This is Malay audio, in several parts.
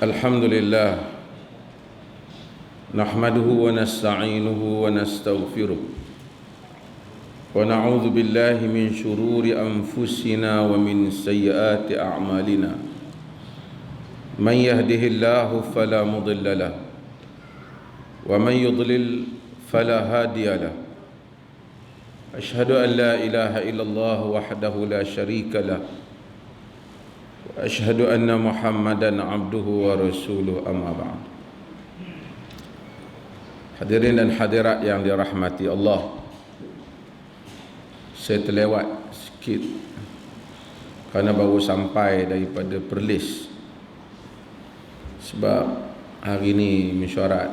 الحمد لله نحمده ونستعينه ونستغفره ونعوذ بالله من شرور أنفسنا ومن سيئات أعمالنا من يهده الله فلا مضل له ومن يضلل فلا هادي له أشهد أن لا إله إلا الله وحده لا شريك له وأشهد أن محمدا عبده ورسوله أما بعد. Hadirin dan hadirat yang dirahmati Allah, saya terlewat sikit kerana baru sampai daripada Perlis, sebab hari ini mesyuarat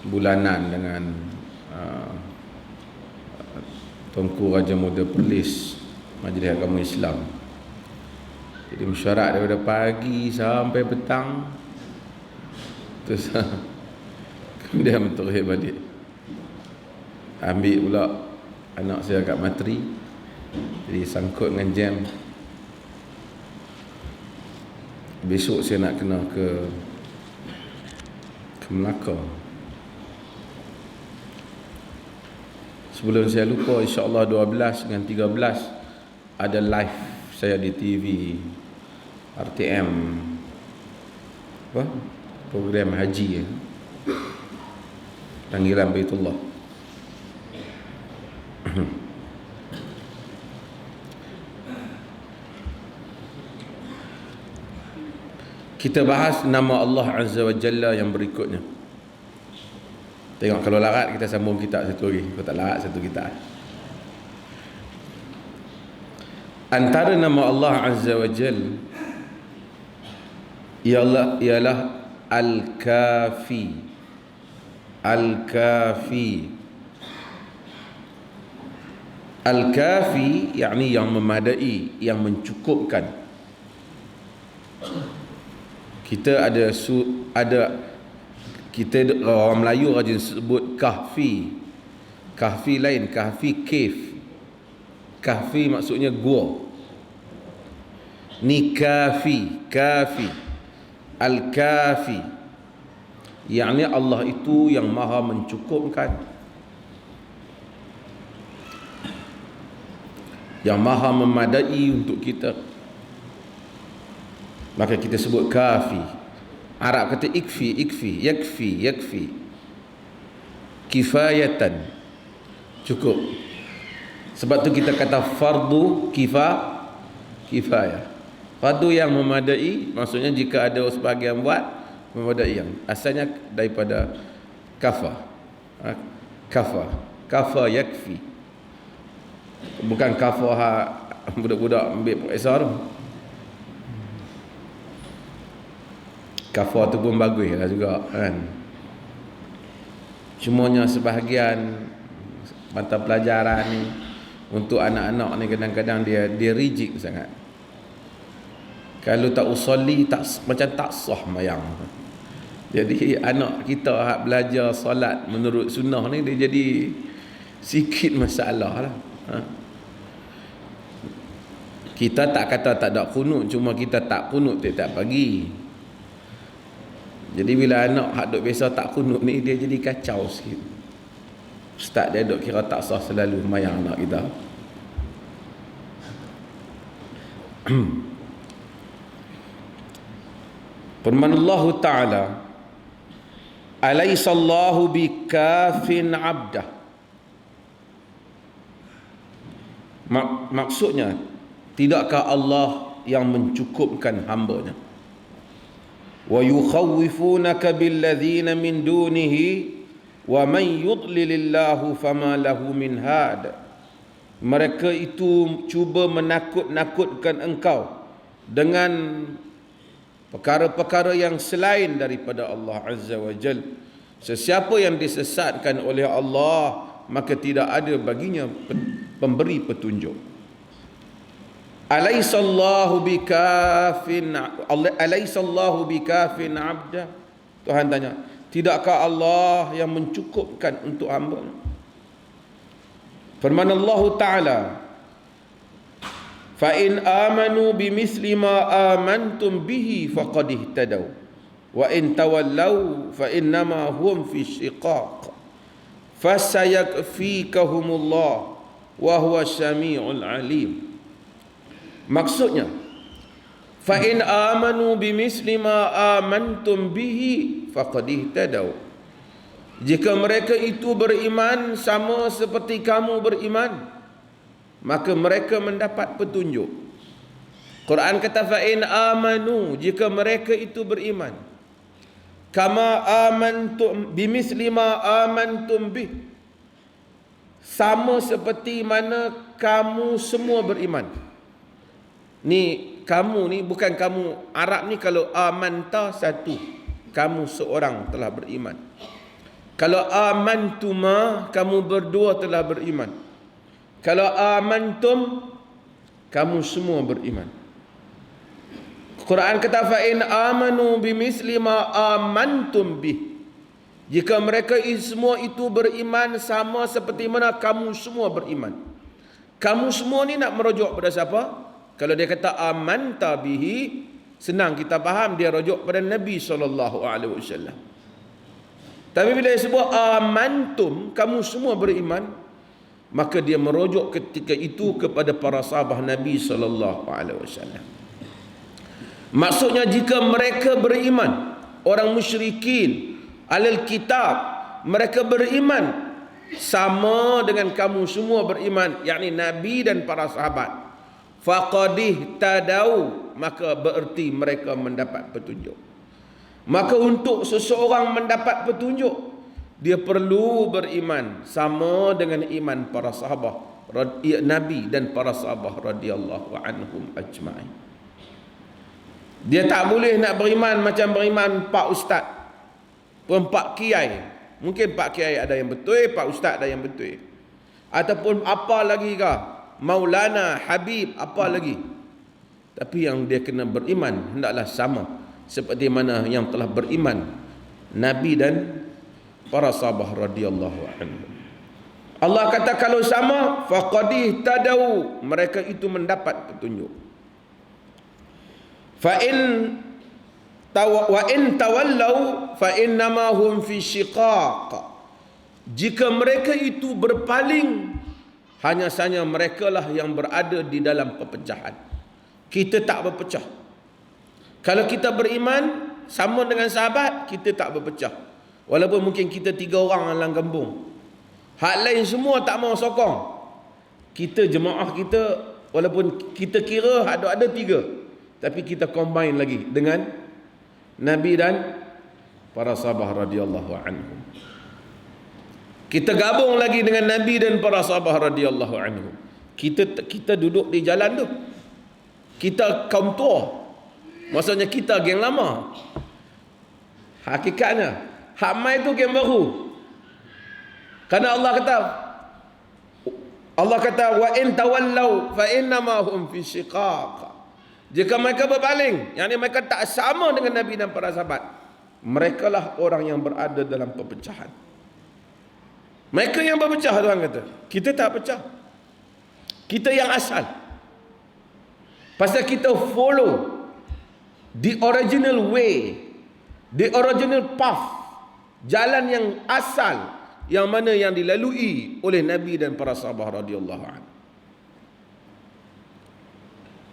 bulanan dengan Tuanku Raja Muda Perlis Majlis Agama Islam. Jadi mesyuarat daripada pagi sampai petang, terus kemudian menterih balik. Ambil pula anak saya kat Matri, jadi sangkut dengan jam. Besok saya nak kena ke Melaka. Sebelum saya lupa, insya-Allah 12 dengan 13 ada live saya di TV RTM, program haji, panggilan Baitullah. Kita bahas nama Allah Azza wa Jalla yang berikutnya. Tengok, kalau larat kita sambung kitab satu lagi, kalau tak larat satu kitab. Antara nama Allah Azza wa Jalla ialah Al-Kafi. Al-Kafi. Al-Kafi yakni yang memadai, yang mencukupkan. Kita orang Melayu rajin sebut kahfi. Kahfi lain, kahfi cave. Kahfi maksudnya gua. Ni kafi, kafi. Al-Kafi yakni Allah itu yang maha mencukupkan, yang maha memadai untuk kita, maka kita sebut kafi. Arab kata ikfi, ikfi, yakfi, yakfi, kifayatan, cukup. Sebab tu kita kata fardu kifayah. Fardu yang memadai, maksudnya jika ada sebahagian buat, memadai. Yang asalnya daripada kafa. Kafa yakfi. Bukan kafa budak-budak ambil profesor tu. Kafa tu pun bagus lah juga kan. Cumanya sebahagian mata pelajaran ni untuk anak-anak ni kadang-kadang dia rigid sangat. Kalau tak usolli, macam tak sah mayang. Jadi anak kita hak belajar solat menurut sunnah ni, dia jadi sikit masalah lah. Kita tak kata tak ada kunut, cuma kita tak kunut tiap-tiap pagi. Jadi bila anak hak duk biasa tak kunut ni, dia jadi kacau sikit. Ustaz dia duk kira tak sah selalu mayang anak kita. Firman Allah Ta'ala, Alaisallahu bikafin abdah. Maksudnya, tidakkah Allah yang mencukupkan hambanya? Wa yukhawwifunaka billadzina min dunihi wa man yudlilillahu fama lahu min had. Mereka itu cuba menakut-nakutkan engkau dengan perkara-perkara yang selain daripada Allah Azza wa Jal. Sesiapa yang disesatkan oleh Allah, maka tidak ada baginya pemberi petunjuk. Alaisallahu bikafin abda. Tuhan tanya, tidakkah Allah yang mencukupkan untuk hamba? Firman Allah Ta'ala, fa in amanu bimithli ma amantum bihi faqad ihtadaw. wa in tawallaw fa innama hum fi shiqaq fasayakfikahumullah wa huwa syami'ul alim. Maksudnya, fa in amanu bimisli ma amantum bihi faqad ihtadaw. Jika mereka itu beriman sama seperti kamu beriman, maka mereka mendapat petunjuk. Quran kata fa in amanu, jika mereka itu beriman, kama amantum bimisli ma amantum bih, sama seperti mana kamu semua beriman. Ni kamu ni bukan kamu Arab ni, kalau amanta satu, kamu seorang telah beriman. Kalau amantuma, kamu berdua telah beriman. Kalau amantum, kamu semua beriman. Quran kata fa in amanu bimisli ma amantum bih, jika mereka semua itu beriman sama seperti mana kamu semua beriman. Kamu semua ni nak merujuk pada siapa? Kalau dia kata amanta bihi, senang kita faham, dia rujuk pada Nabi SAW. Tapi bila dia sebut amantum, kamu semua beriman, maka dia merujuk ketika itu kepada para sahabat Nabi SAW. Maksudnya jika mereka beriman, orang musyrikin, alil kitab, mereka beriman sama dengan kamu semua beriman, yakni Nabi dan para sahabat, faqadih tadau, maka bererti mereka mendapat petunjuk. Maka untuk seseorang mendapat petunjuk, dia perlu beriman sama dengan iman para sahabat Nabi dan para sahabat radhiyallahu anhum ajma'in. Dia tak boleh nak beriman macam beriman Pak Ustaz, pun Pak Kiai. Mungkin Pak Kiai ada yang betul, Pak Ustaz ada yang betul, ataupun apa lagi kah, Maulana, Habib, apa lagi. Tapi yang dia kena beriman hendaklah sama seperti mana yang telah beriman Nabi dan para sahabat radhiyallahu anhum. Allah kata kalau sama, faqad tadau, mereka itu mendapat petunjuk. Fa in tawallau fa innama hum fi shiqaq, jika mereka itu berpaling, hanya saja mereka lah yang berada di dalam perpecahan. Kita tak berpecah. Kalau kita beriman sama dengan sahabat, kita tak berpecah. Walaupun mungkin kita 3 orang dalam kampung, hak lain semua tak mau sokong. Kita jemaah kita, walaupun kita kira ada 3, tapi kita combine lagi dengan Nabi dan para sahabat radhiyallahu anhum. Kita gabung lagi dengan Nabi dan para sahabat radhiyallahu anhum. Kita duduk di jalan tu, kita kaum tua, maksudnya kita geng lama. Hakikatnya hak mai tu geng baru. Karena Allah kata wa in tawallau fa innama hum fi shiqaq. Jika mereka berpaling, yakni mereka tak sama dengan Nabi dan para sahabat, mereka lah orang yang berada dalam perpecahan. Mereka yang berpecah, Tuhan kata. Kita tak pecah. Kita yang asal. Pasal kita follow the original way, the original path, jalan yang asal, yang mana yang dilalui oleh Nabi dan para sahabat radhiyallahu anhu.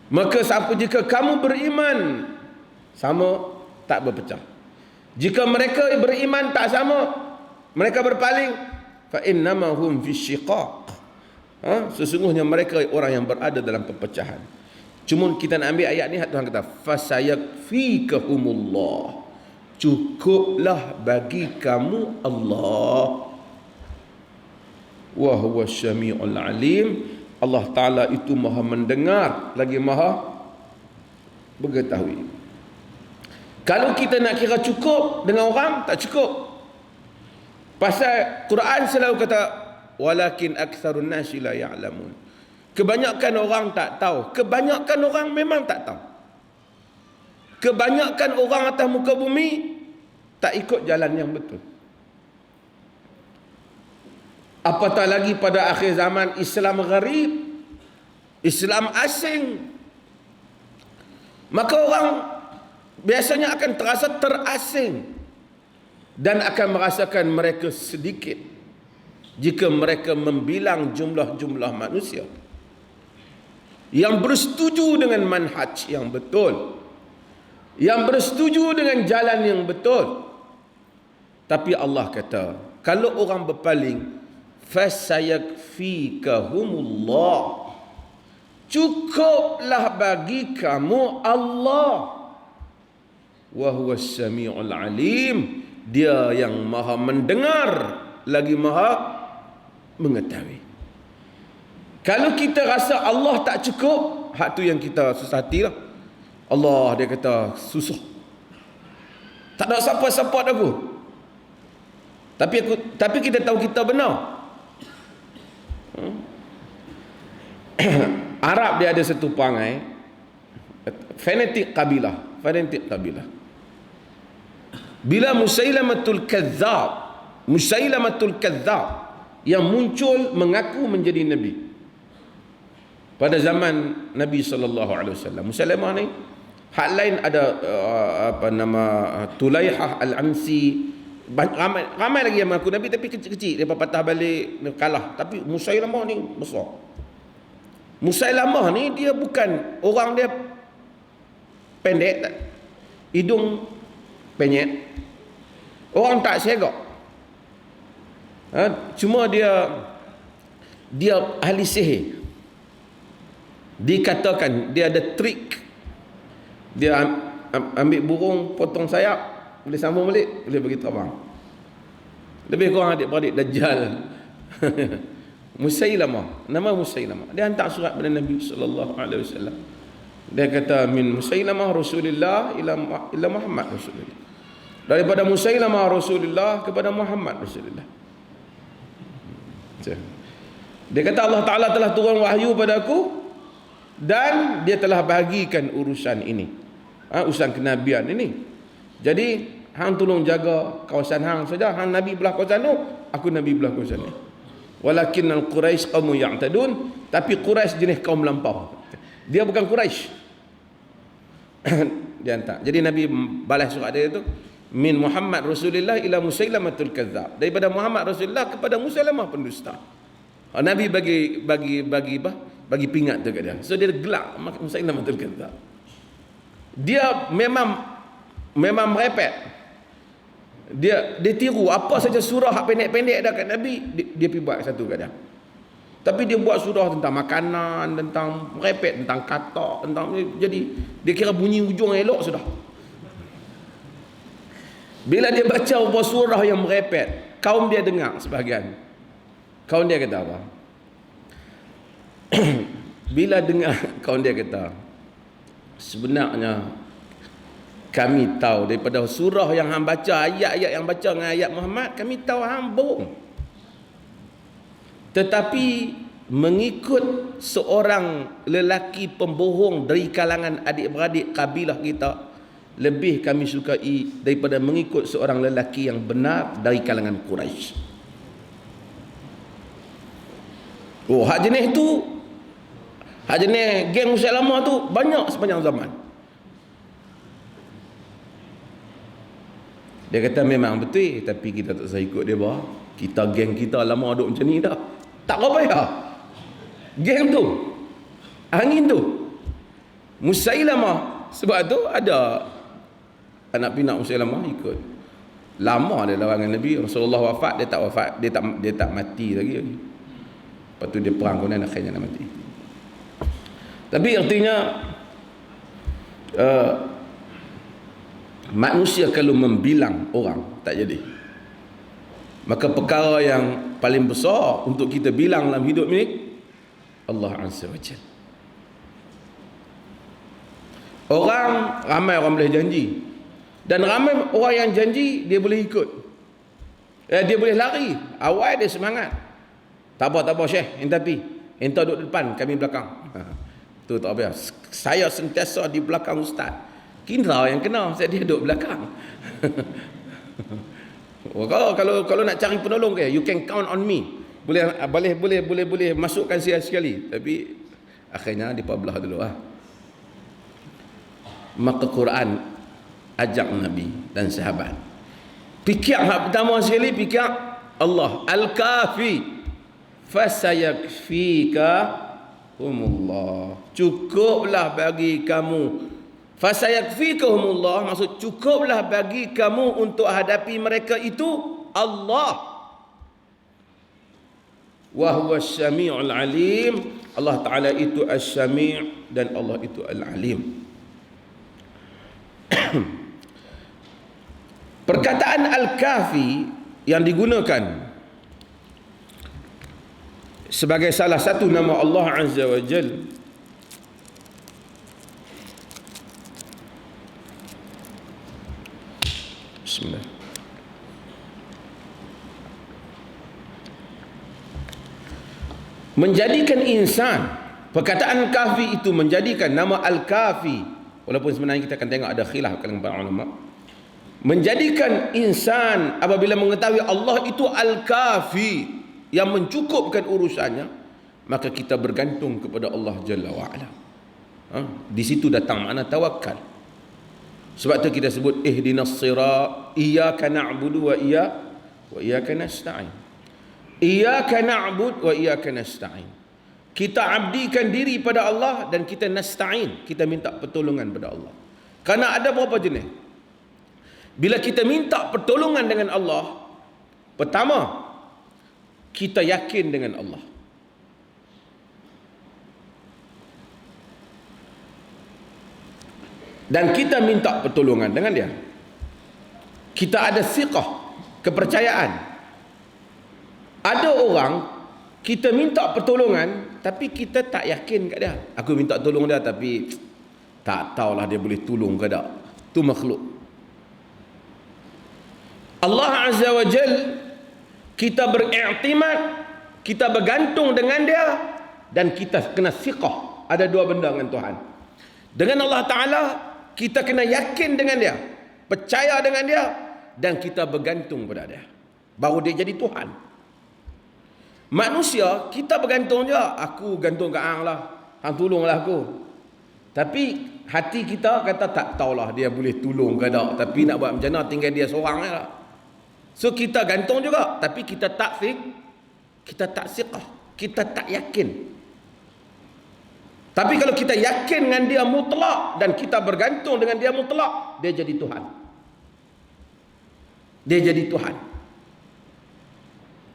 Maka siapa, jika kamu beriman sama, tak berpecah. Jika mereka beriman tak sama, mereka berpaling, fa innama hum fi shiqaq, sesungguhnya mereka orang yang berada dalam perpecahan. Cuma kita nak ambil ayat ni, Tuhan kata fasayakfikahumullah, cukuplah bagi kamu Allah, wa huwa syami'ul alim, Allah Ta'ala itu maha mendengar lagi maha mengetahui. Kalau kita nak kira cukup dengan orang, tak cukup. Pasal Quran selalu kata walakin aktsarun nasi la ya'lamun. Kebanyakan orang tak tahu. Kebanyakan orang memang tak tahu. Kebanyakan orang atas muka bumi tak ikut jalan yang betul. Apatah lagi pada akhir zaman, Islam gharib, Islam asing. Maka orang biasanya akan terasa terasing dan akan merasakan mereka sedikit jika mereka membilang jumlah-jumlah manusia yang bersetuju dengan manhaj yang betul, yang bersetuju dengan jalan yang betul. Tapi Allah kata, kalau orang berpaling, fasayakfikahumullah, cukuplah bagi kamu Allah, wa huwas samiul alim, dia yang maha mendengar lagi maha mengetahui. Kalau kita rasa Allah tak cukup, hak tu yang kita susah hati lah. Allah dia kata susah, tak ada support aku. Tapi kita tahu kita benar. Arab dia ada satu perangai, fanatik kabilah. Bila Musailamatul Kadzdzab yang muncul mengaku menjadi nabi pada zaman Nabi sallallahu alaihi wasallam. Musailamah ni hak lain ada Tulaihah Al-Ansi, ramai lagi yang mengaku nabi tapi kecil-kecil, dia patah balik, dia kalah. Tapi Musailamah ni besar. Musailamah ni dia bukan orang dia pendek tak? Hidung penyet, orang tak segak. Cuma dia ahli sihir. Dikatakan dia ada trik. Dia ambil burung, potong sayap, boleh sambung balik, boleh bagi terbang. Lebih kurang adik-beradik Dajjal. Musailamah, nama Musailamah. Dia hantar surat pada Nabi sallallahu alaihi wasallam. Dia kata min Musailamah Rasulullah ila Muhammad Rasulullah. Daripada Musailamah Rasulullah kepada Muhammad Rasulullah. Dia kata Allah Ta'ala telah turun wahyu pada aku dan dia telah bahagikan urusan ini, urusan kenabian ini. Jadi hang tolong jaga kawasan hang saja. Hang Nabi belah kawasan tu, aku Nabi belah kawasan ni. Walakin al-Quraisy qaumun ya'tadun, tapi Quraisy jenis kaum melampau. Dia bukan Quraisy. Dia hantar. Jadi Nabi balas surat dia tu, min Muhammad Rasulullah ila Musailamatul Kadzdzab, daripada Muhammad Rasulullah kepada Musailamah pendusta. Nabi bagi pingat tu kat dia. So dia gelak Musailamatul Kadzdzab. Dia memang merepet. Dia tiru apa saja surah hak pendek-pendek dah kat Nabi, dia pergi buat satu kat dia. Tapi dia buat surah tentang makanan, tentang merepet, tentang katak, tentang, jadi dia kira bunyi hujung elok sudah. Bila dia baca sebuah surah yang merepet, kaum dia dengar sebahagian. Kaum dia kata apa? Bila dengar, kaum dia kata, sebenarnya kami tahu daripada surah yang hang baca, ayat-ayat yang baca dengan ayat Muhammad, kami tahu hang bohong. Tetapi mengikut seorang lelaki pembohong dari kalangan adik-beradik kabilah kita, lebih kami sukai daripada mengikut seorang lelaki yang benar dari kalangan Quraisy. Oh, hak jenis tu, hak jenis geng Musailamah tu banyak sepanjang zaman. Dia kata memang betul, tapi kita tak usah ikut dia bah. Kita geng kita lama duduk macam ni dah. Tak apa payah. Geng tu, angin tu, Musailamah. Sebab tu ada anak pinak Musailamah ikut. Lama dia lawan dengan Nabi. Rasulullah wafat, dia tak wafat, dia tak mati lagi. Lepas tu dia perang, kemudian akhirnya nak mati. Tapi artinya manusia kalau membilang orang tak jadi. Maka perkara yang paling besar untuk kita bilang dalam hidup ni, Allah Azza wa Jalla. Ramai orang boleh janji, dan ramai orang yang janji dia boleh ikut, dia boleh lari. Awal dia semangat, tak apa Syekh, tapi entah duduk depan, kami belakang. Tu tak apa. Saya sentiasa di belakang ustaz. Kira yang kena, saya dia duduk belakang. Kalau nak cari penolong ke, you can count on me. Boleh masukkan saya sekali. Tapi akhirnya dipabelah dulu . Maka Quran ajak Nabi dan sahabat. Fikir hak pertama sekali, fikir Allah Al-Kafi, fasayakfika humullah, cukuplah bagi kamu. Fasayakfika humullah maksud cukuplah bagi kamu untuk hadapi mereka itu Allah. Wa huwa as-sami'ul alim, Allah Ta'ala itu as-sami' dan Allah itu al-alim. Perkataan Al-Kafi yang digunakan sebagai salah satu nama Allah Azza wa Jal, Bismillah, menjadikan insan, perkataan Kafi itu menjadikan nama Al-Kafi, walaupun sebenarnya kita akan tengok ada khilaf kalangan para ulama, menjadikan insan apabila mengetahui Allah itu Al-Kafi yang mencukupkan urusannya, maka kita bergantung kepada Allah Jalla wa'ala. Di situ datang makna tawakal. Sebab tu kita sebut ihdinas sirat, iyyaka na'budu wa iyyaka nasta'in. Iyyaka na'bud wa iyyaka nasta'in. Kita abdikan diri pada Allah dan kita nasta'in, kita minta pertolongan pada Allah. Karena ada berapa jenis? Bila kita minta pertolongan dengan Allah, pertama, kita yakin dengan Allah. Dan kita minta pertolongan dengan dia. Kita ada siqah, kepercayaan. Ada orang, kita minta pertolongan, tapi kita tak yakin kat dia. Aku minta tolong dia, tapi tak tahulah dia boleh tolong ke tak. Itu makhluk. Allah Azza wa Jal, kita beriktimad, kita bergantung dengan dia, dan kita kena siqah. Ada dua benda dengan Tuhan. Dengan Allah Ta'ala, kita kena yakin dengan dia, percaya dengan dia, dan kita bergantung pada dia. Baru dia jadi Tuhan. Manusia, kita bergantung je. Aku gantung ke hang lah, hang tolonglah aku. Tapi hati kita kata tak tahulah dia boleh tolong ke tak, tapi nak buat macam mana, tinggal dia seorang je lah. So kita gantung juga, tapi kita tak siqah, kita tak yakin. Tapi kalau kita yakin dengan dia mutlak dan kita bergantung dengan dia mutlak, dia jadi Tuhan. Dia jadi Tuhan.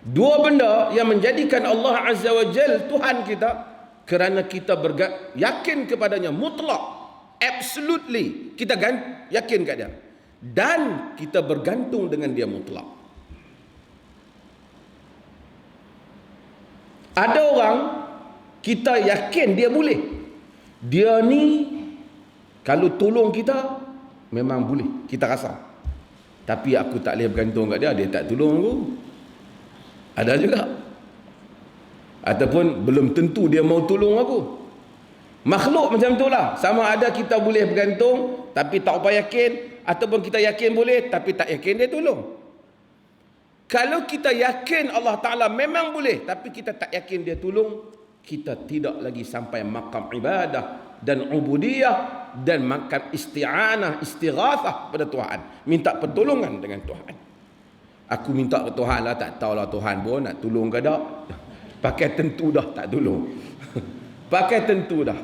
Dua benda yang menjadikan Allah Azza wa Jal Tuhan kita, kerana kita yakin kepadanya mutlak, absolutely, kita yakin kat dia, dan kita bergantung dengan dia mutlak. Ada orang kita yakin dia boleh, dia ni kalau tolong kita memang boleh, kita rasa, tapi aku tak boleh bergantung kat dia, dia tak tolong aku. Ada juga. Ataupun belum tentu dia mau tolong aku. Makhluk macam itulah. Sama ada kita boleh bergantung tapi tak apa yakin, ataupun kita yakin boleh tapi tak yakin dia tolong. Kalau kita yakin Allah Ta'ala memang boleh tapi kita tak yakin dia tolong, kita tidak lagi sampai makam ibadah dan ubudiyah dan makam isti'anah, istighathah pada Tuhan, minta pertolongan dengan Tuhan. Aku minta ke Tuhan lah, tak tahulah Tuhan pun nak tolong ke tak. Pakai tentu dah tak tolong. Pakai tentu dah.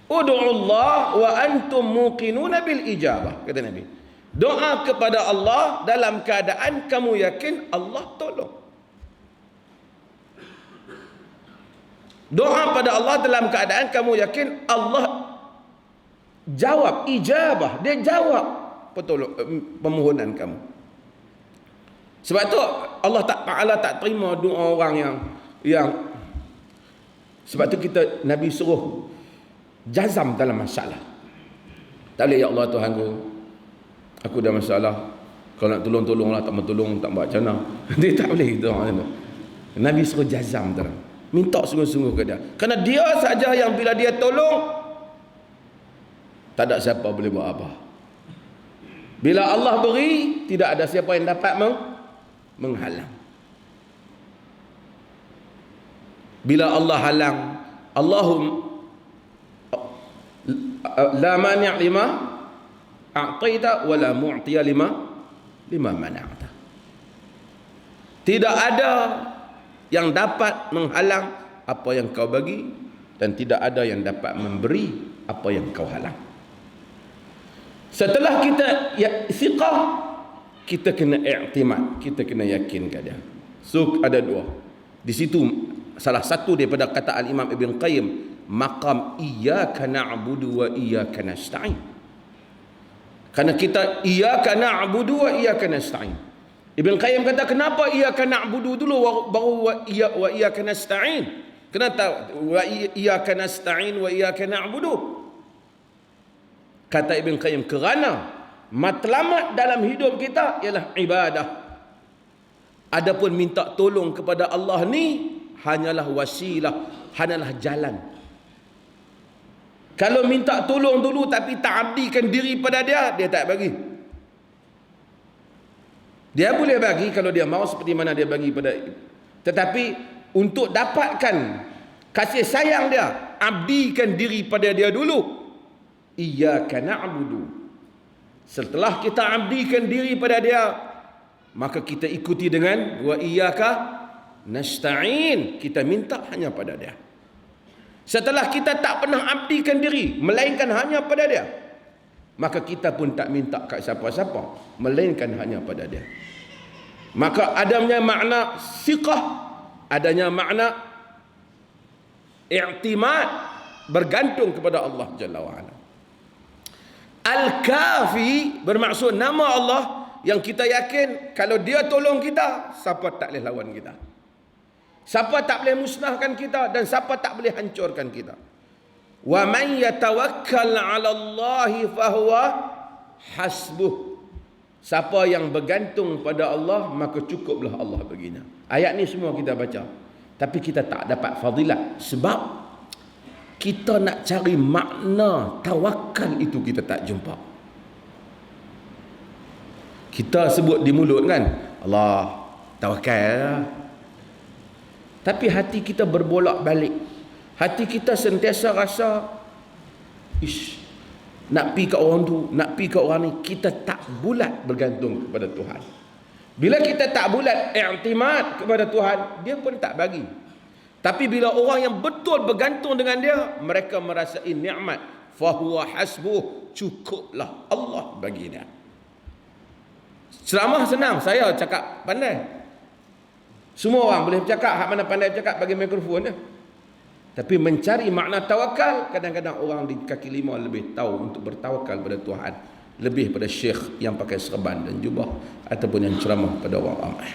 Ud'ullah wa antum muqinuna bil ijabah, kata Nabi. Doa kepada Allah dalam keadaan kamu yakin Allah tolong. Doa pada Allah dalam keadaan kamu yakin Allah jawab, ijabah, dia jawab permohonan kamu. Sebab tu Allah Ta'ala tak terima doa orang yang sebab tu kita Nabi suruh jazam dalam masalah. Tak boleh, ya Allah Tuhan aku dah masalah, kalau nak tolonglah, tak mau tolong tak buat macam mana. Dia tak boleh gitu. Nabi suruh jazam dalam, minta sungguh-sungguh ke dia, kerana dia saja yang bila dia tolong tak ada siapa boleh buat apa. Bila Allah beri, tidak ada siapa yang dapat menghalang. Bila Allah halang, Allahum la mani' lima a'taita wa la mu'tiya lima mana'ta. Tidak ada yang dapat menghalang apa yang kau bagi, dan tidak ada yang dapat memberi apa yang kau halang. Setelah kita thiqah, kita kena i'timad, kita kena yakin kat dia. So ada dua. Di situ salah satu daripada kata al-Imam Ibn Qayyim, maqam iyyaka na'budu wa iyyaka nasta'in. Kerana kita iyyaka na'budu wa iyyaka nasta'in. Ibn Qayyim kata, kenapa iyyaka na'budu dulu baru wa iyyaka nasta'in? Kenapa wa iyyaka nasta'in wa iyyaka na'budu? Kata Ibn Qayyim, kerana matlamat dalam hidup kita ialah ibadah. Adapun minta tolong kepada Allah ni hanyalah wasilah, hanyalah jalan. Kalau minta tolong dulu tapi tak abdikan diri pada dia, dia tak bagi. Dia boleh bagi kalau dia mau, seperti mana dia bagi pada. Tetapi untuk dapatkan kasih sayang dia, abdikan diri pada dia dulu. Iyyaka na'budu. Setelah kita abdikan diri pada dia, maka kita ikuti dengan wa iyyaka nasta'in. Kita minta hanya pada dia. Setelah kita tak pernah abdikan diri, melainkan hanya pada dia, maka kita pun tak minta kat siapa-siapa, melainkan hanya pada dia. Maka adanya makna thiqah, adanya makna i'timad, bergantung kepada Allah Jalla wa'ala. Al-Kafi bermaksud nama Allah yang kita yakin kalau dia tolong kita, siapa tak boleh lawan kita, siapa tak boleh musnahkan kita, dan siapa tak boleh hancurkan kita. Wa man yatawakkal 'ala Allahi fahuwa hasbuh. Siapa yang bergantung pada Allah, maka cukuplah Allah baginya. Ayat ni semua kita baca, tapi kita tak dapat fadilat sebab kita nak cari makna tawakal itu kita tak jumpa. Kita sebut di mulut kan, Allah tawakal, tapi hati kita berbolak-balik. Hati kita sentiasa rasa nak pi kat orang tu, nak pi kat orang ni. Kita tak bulat bergantung kepada Tuhan. Bila kita tak bulat i'timad kepada Tuhan, dia pun tak bagi. Tapi bila orang yang betul bergantung dengan dia, mereka merasai nikmat. Fahuwa hasbuh, cukuplah Allah bagi dia. Ceramah senang, saya cakap pandai. Semua orang boleh bercakap, hak mana pandai bercakap bagi mikrofon dia. Tapi mencari makna tawakal, kadang-kadang orang di kaki lima lebih tahu untuk bertawakal pada Tuhan, lebih pada syekh yang pakai serban dan jubah ataupun yang ceramah pada orang ramai.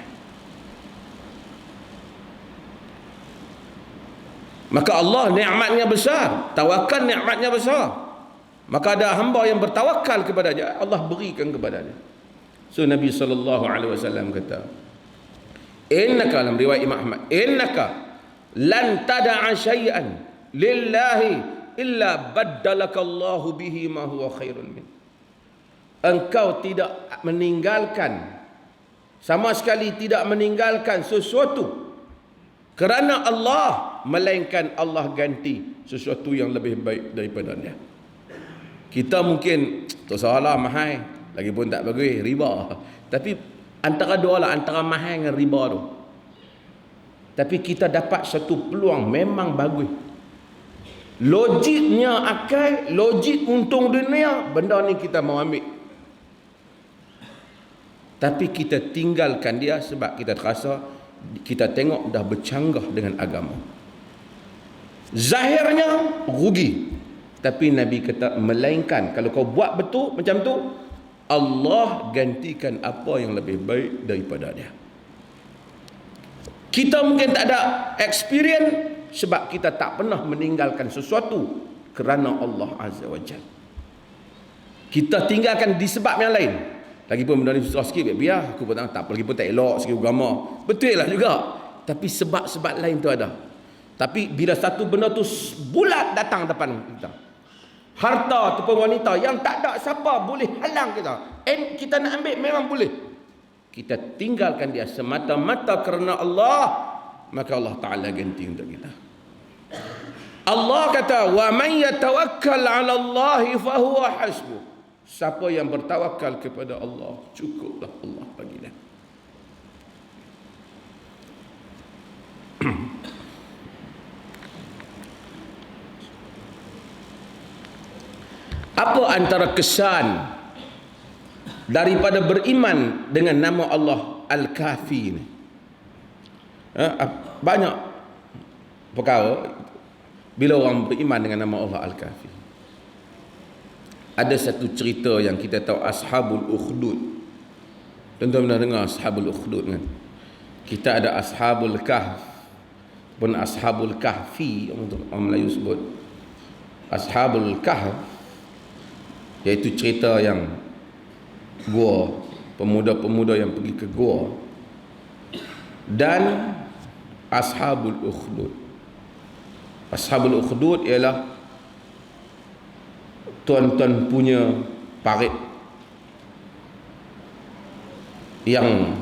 Maka Allah nikmatnya besar, tawakal nikmatnya besar. Maka ada hamba yang bertawakal kepada dia, Allah berikan kepada dia. So Nabi SAW kata, innaka, dalam riwayat Imam Ahmad, innaka lan tada'a syai'an lillahi illa baddalaka Allahu bihi ma huwa khairun min. Engkau tidak meninggalkan, sama sekali tidak meninggalkan sesuatu kerana Allah, melainkan Allah ganti sesuatu yang lebih baik daripada dia. Kita mungkin tak salah mahal, lagi pun tak bagus, riba. Tapi antara dua lah, antara mahal dengan riba tu. Tapi kita dapat satu peluang memang bagus. Logiknya akal, logik untung dunia, benda ni kita mau ambil. Tapi kita tinggalkan dia sebab kita terasa, kita tengok dah bercanggah dengan agama. Zahirnya rugi, tapi Nabi kata melainkan kalau kau buat betul macam tu, Allah gantikan apa yang lebih baik daripada dia. Kita mungkin tak ada experience sebab kita tak pernah meninggalkan sesuatu kerana Allah Azza wa Jalla. Kita tinggalkan disebab yang lain. Lagipun benda ni susah sikit, biar aku pun tak, lagipun tak elok sikit agama. Betul lah juga. Tapi sebab-sebab lain tu ada. Tapi bila satu benda tu bulat datang depan kita, harta ataupun wanita yang tak ada siapa boleh halang kita, kita nak ambil memang boleh, kita tinggalkan dia semata-mata kerana Allah, maka Allah Ta'ala ganti untuk kita. Allah kata, wa man yatawakkal 'ala Allah fa huwa hasbuh. Siapa yang bertawakal kepada Allah, cukuplah Allah bagi dia. Apa antara kesan daripada beriman dengan nama Allah Al-Kafi ni? Banyak perkara bila orang beriman dengan nama Allah Al-Kafi. Ada satu cerita yang kita tahu, Ashabul Ukhdud. Tuan-tuan pernah dengar Ashabul Ukhdud kan? Kita ada Ashabul Kahf pun Ashabul Kahfi, orang Melayu sebut. Ashabul Kahf iaitu cerita yang gua, pemuda-pemuda yang pergi ke gua. Dan Ashabul Ukhdud. Ashabul Ukhdud ialah tuan-tuan punya parit yang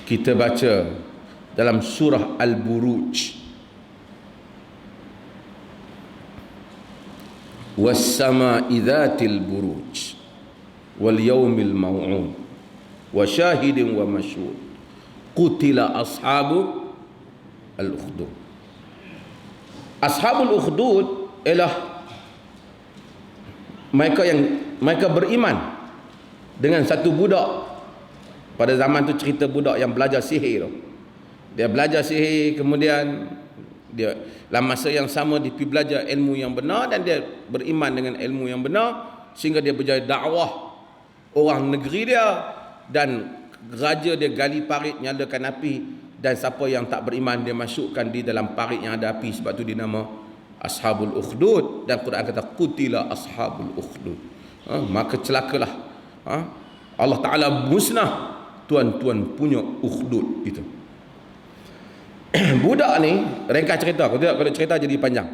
kita baca dalam surah Al-Buruj. Was-sama'i dzatil buruj wal yaumil maw'ud wa syahidin wa masyhud qutila ashabu al-ukhdud. Ashabul Ukhdud ialah mereka beriman dengan satu budak. Pada zaman tu cerita budak yang belajar sihir tu. Dia belajar sihir, kemudian dia dalam masa yang sama dia pergi belajar ilmu yang benar, dan dia beriman dengan ilmu yang benar sehingga dia berjaya dakwah orang negeri dia, dan raja dia gali parit, nyalakan api, dan siapa yang tak beriman dia masukkan di dalam parit yang ada api. Sebab tu dinama Ashabul Ukhdud, dan Quran kata qutila ashabul ukhdud. Maka celakalah Allah Ta'ala musnah tuan-tuan punya ukhdud itu. Budak ni, ringkas cerita, kalau cerita jadi panjang,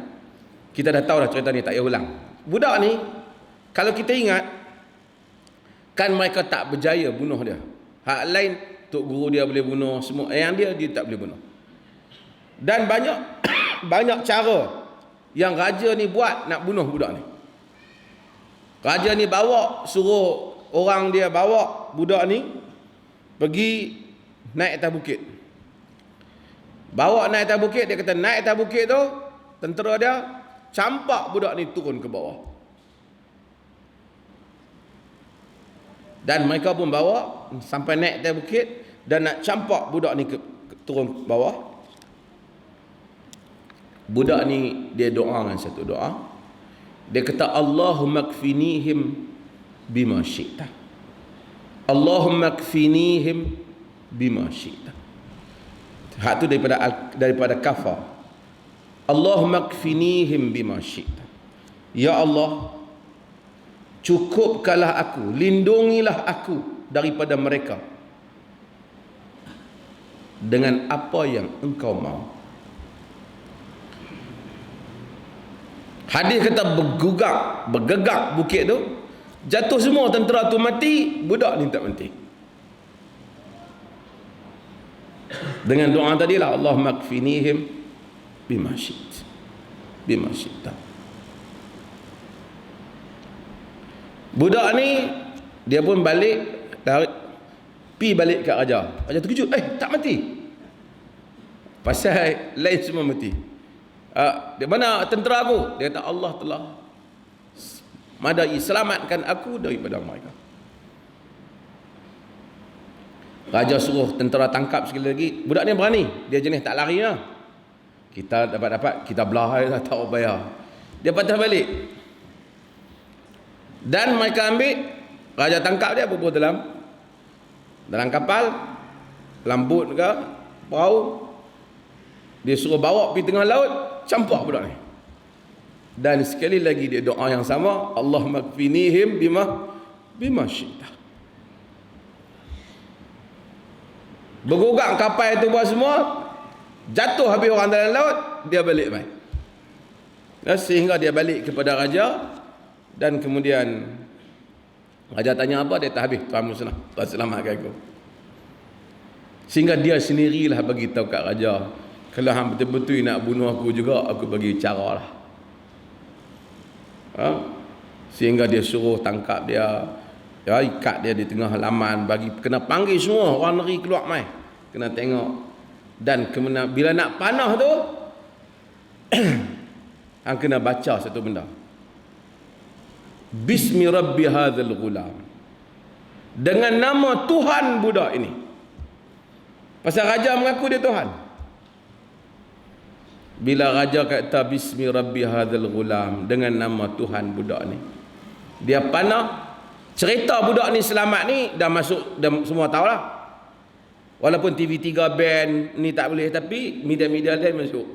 kita dah tahu dah cerita ni, tak payah ulang. Budak ni, kalau kita ingat, kan mereka tak berjaya bunuh dia. Hak lain tok guru dia boleh bunuh semua, yang dia tak boleh bunuh. Dan banyak banyak cara yang raja ni buat nak bunuh budak ni. Raja ni suruh orang dia bawa budak ni pergi naik atas bukit. Bawa naik atas bukit, dia kata naik atas bukit tu, tentera dia campak budak ni turun ke bawah. Dan mereka pun bawa sampai naik atas bukit dan nak campak budak ni turun ke bawah. Budak ni dia doa dengan satu doa. Dia kata Allahumma kfinihim bima syi'ta. Allahumma kfinihim bima syi'ta. Hak tu daripada kafar. Allahumma kfinihim bima syi'ta. Ya Allah, cukupkanlah aku, lindungilah aku daripada mereka dengan apa yang engkau mahu. Hadis kata bergegak bukit tu, jatuh semua tentera tu mati, budak ni tak mati. Dengan doa tadilah, Allahumma kfinihim bima syi'ta. Bima syi'ta. Budak ni dia pun pi balik kat raja. Raja terkejut, tak mati. Pasal lain semua mati. Dia mana tentera aku? Dia kata Allah telah madai, selamatkan aku daripada mereka. Raja suruh tentera tangkap sekali lagi. Budak ni berani, dia jenis tak lari lah. Kita dapat kita belahai lah, tak bayar. Dia patah balik. Dan mereka ambil, raja tangkap dia berbuat dalam kapal, lambut ke perahu. Dia suruh bawa pergi tengah laut, campak budak ni. Dan sekali lagi dia doa yang sama, Allahumma kfinihim bima syi'ta. Bergugak kapal itu buat semua, jatuh habis orang dalam laut, dia balik mai. Sehingga dia balik kepada raja, dan kemudian raja tanya apa, dia tak habis, Tuhan musnah, Tuhan selamatkan aku. Sehingga dia sendirilah bagi tahu kat raja, kalau hang betul-betul nak bunuh aku juga, aku bagi cara lah. Sehingga dia suruh tangkap dia, ya, ikat dia di tengah halaman, bagi kena panggil semua orang negeri keluar mai, kena tengok. Dan bila nak panah tu hang kena baca satu benda, Bismi Rabbi hadzal ghulam, dengan nama Tuhan budak ini. Pasal raja mengaku dia Tuhan. Bila raja kata Bismi Rabbi hadzal ghulam, dengan nama Tuhan budak ni, dia panah. Cerita budak ni selamat ni dah masuk, dah semua tahu lah. Walaupun TV3 ban ni tak boleh, tapi media-media lain masuk.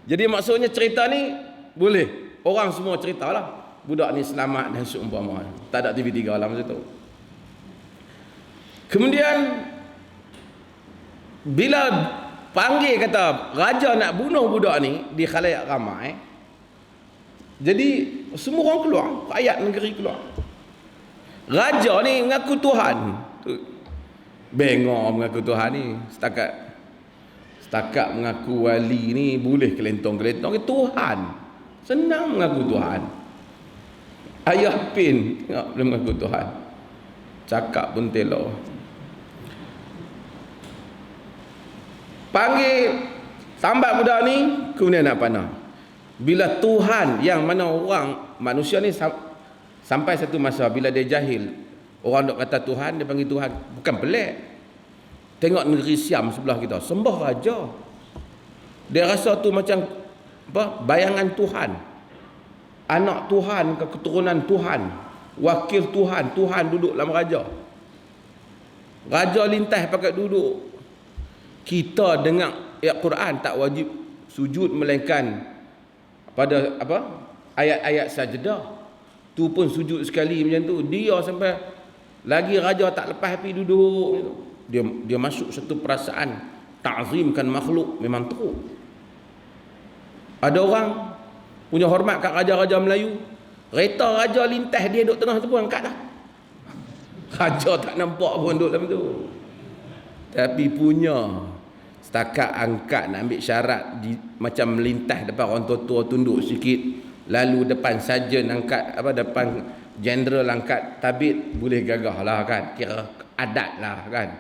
Jadi maksudnya cerita ni boleh, orang semua cerita lah budak ni selamat dan seumpama. Tak ada TV3 lah masa tu. Kemudian bila panggil kata raja nak bunuh budak ni di khalayak ramai, jadi semua orang keluar, rakyat negeri keluar. Raja ni mengaku Tuhan. Bengok mengaku Tuhan ni. Setakat mengaku wali ni boleh kelentong-kelentong. Tuhan senang mengaku Tuhan. Ayah pin tengok dia mengaku Tuhan. Cakap pun telo. Panggil sambat budak ni, kemudian nak panah. Bila Tuhan yang mana orang manusia ni sampai satu masa bila dia jahil, orang dok kata Tuhan, dia panggil Tuhan. Bukan pelik. Tengok negeri Siam sebelah kita, sembah raja. Dia rasa tu macam apa? Bayangan Tuhan. Anak Tuhan ke keturunan Tuhan, wakil Tuhan, Tuhan duduk dalam raja. Raja lintas pakai duduk. Kita dengar ayat Quran tak wajib sujud melainkan pada apa? Ayat-ayat sajdah. Tu pun sujud sekali macam tu. Dia sampai lagi raja tak lepas api duduk. Dia masuk satu perasaan ta'zimkan makhluk, memang teruk. Ada orang punya hormat kat raja-raja Melayu. Kereta raja lintas dia duduk tengah tu pun angkat dah. Raja tak nampak pun duduk dalam tu. Tapi punya setakat angkat nak ambil syarat macam melintas depan orang tua-tua tunduk sikit, lalu depan sarjan angkat apa, depan jeneral angkat tabit, boleh gagah lah kan, kira adat lah kan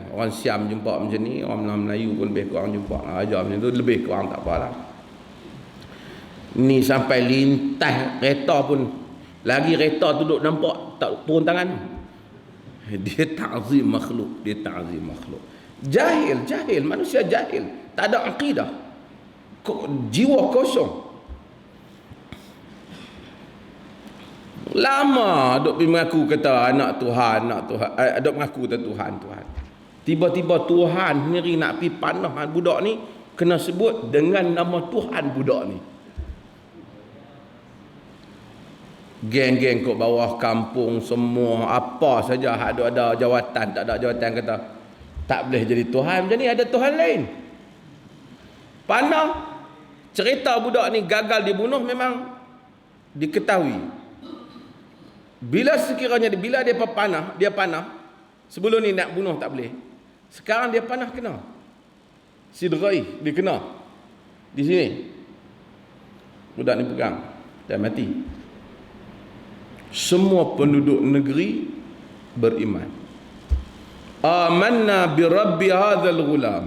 orang Siam jumpa macam ni, orang Melayu pun lebih kurang jumpa raja macam tu, lebih kurang tak apalah. Ni sampai lintas kereta pun lagi kereta tu duduk nampak tak turun tangan. Dia ta'zim makhluk, jahil, manusia jahil, tak ada akidah, jiwa kosong. Lama duk pergi mengaku kata anak Tuhan, duk mengaku kata Tuhan. Tiba-tiba Tuhan sendiri nak pergi panah budak ni, kena sebut dengan nama Tuhan budak ni. Geng-geng kat bawah kampung semua, apa saja ada jawatan, tak ada jawatan, kata tak boleh jadi Tuhan macam ni, ada Tuhan lain. Panah. Cerita budak ni gagal dibunuh memang diketahui. Bila sekiranya bila dia panah, sebelum ni nak bunuh tak boleh. Sekarang dia panah kena. Sidrai dia kena. Di sini. Budak ni pegang dan mati. Semua penduduk negeri beriman. Amanna bi rabbi hadzal ghulam.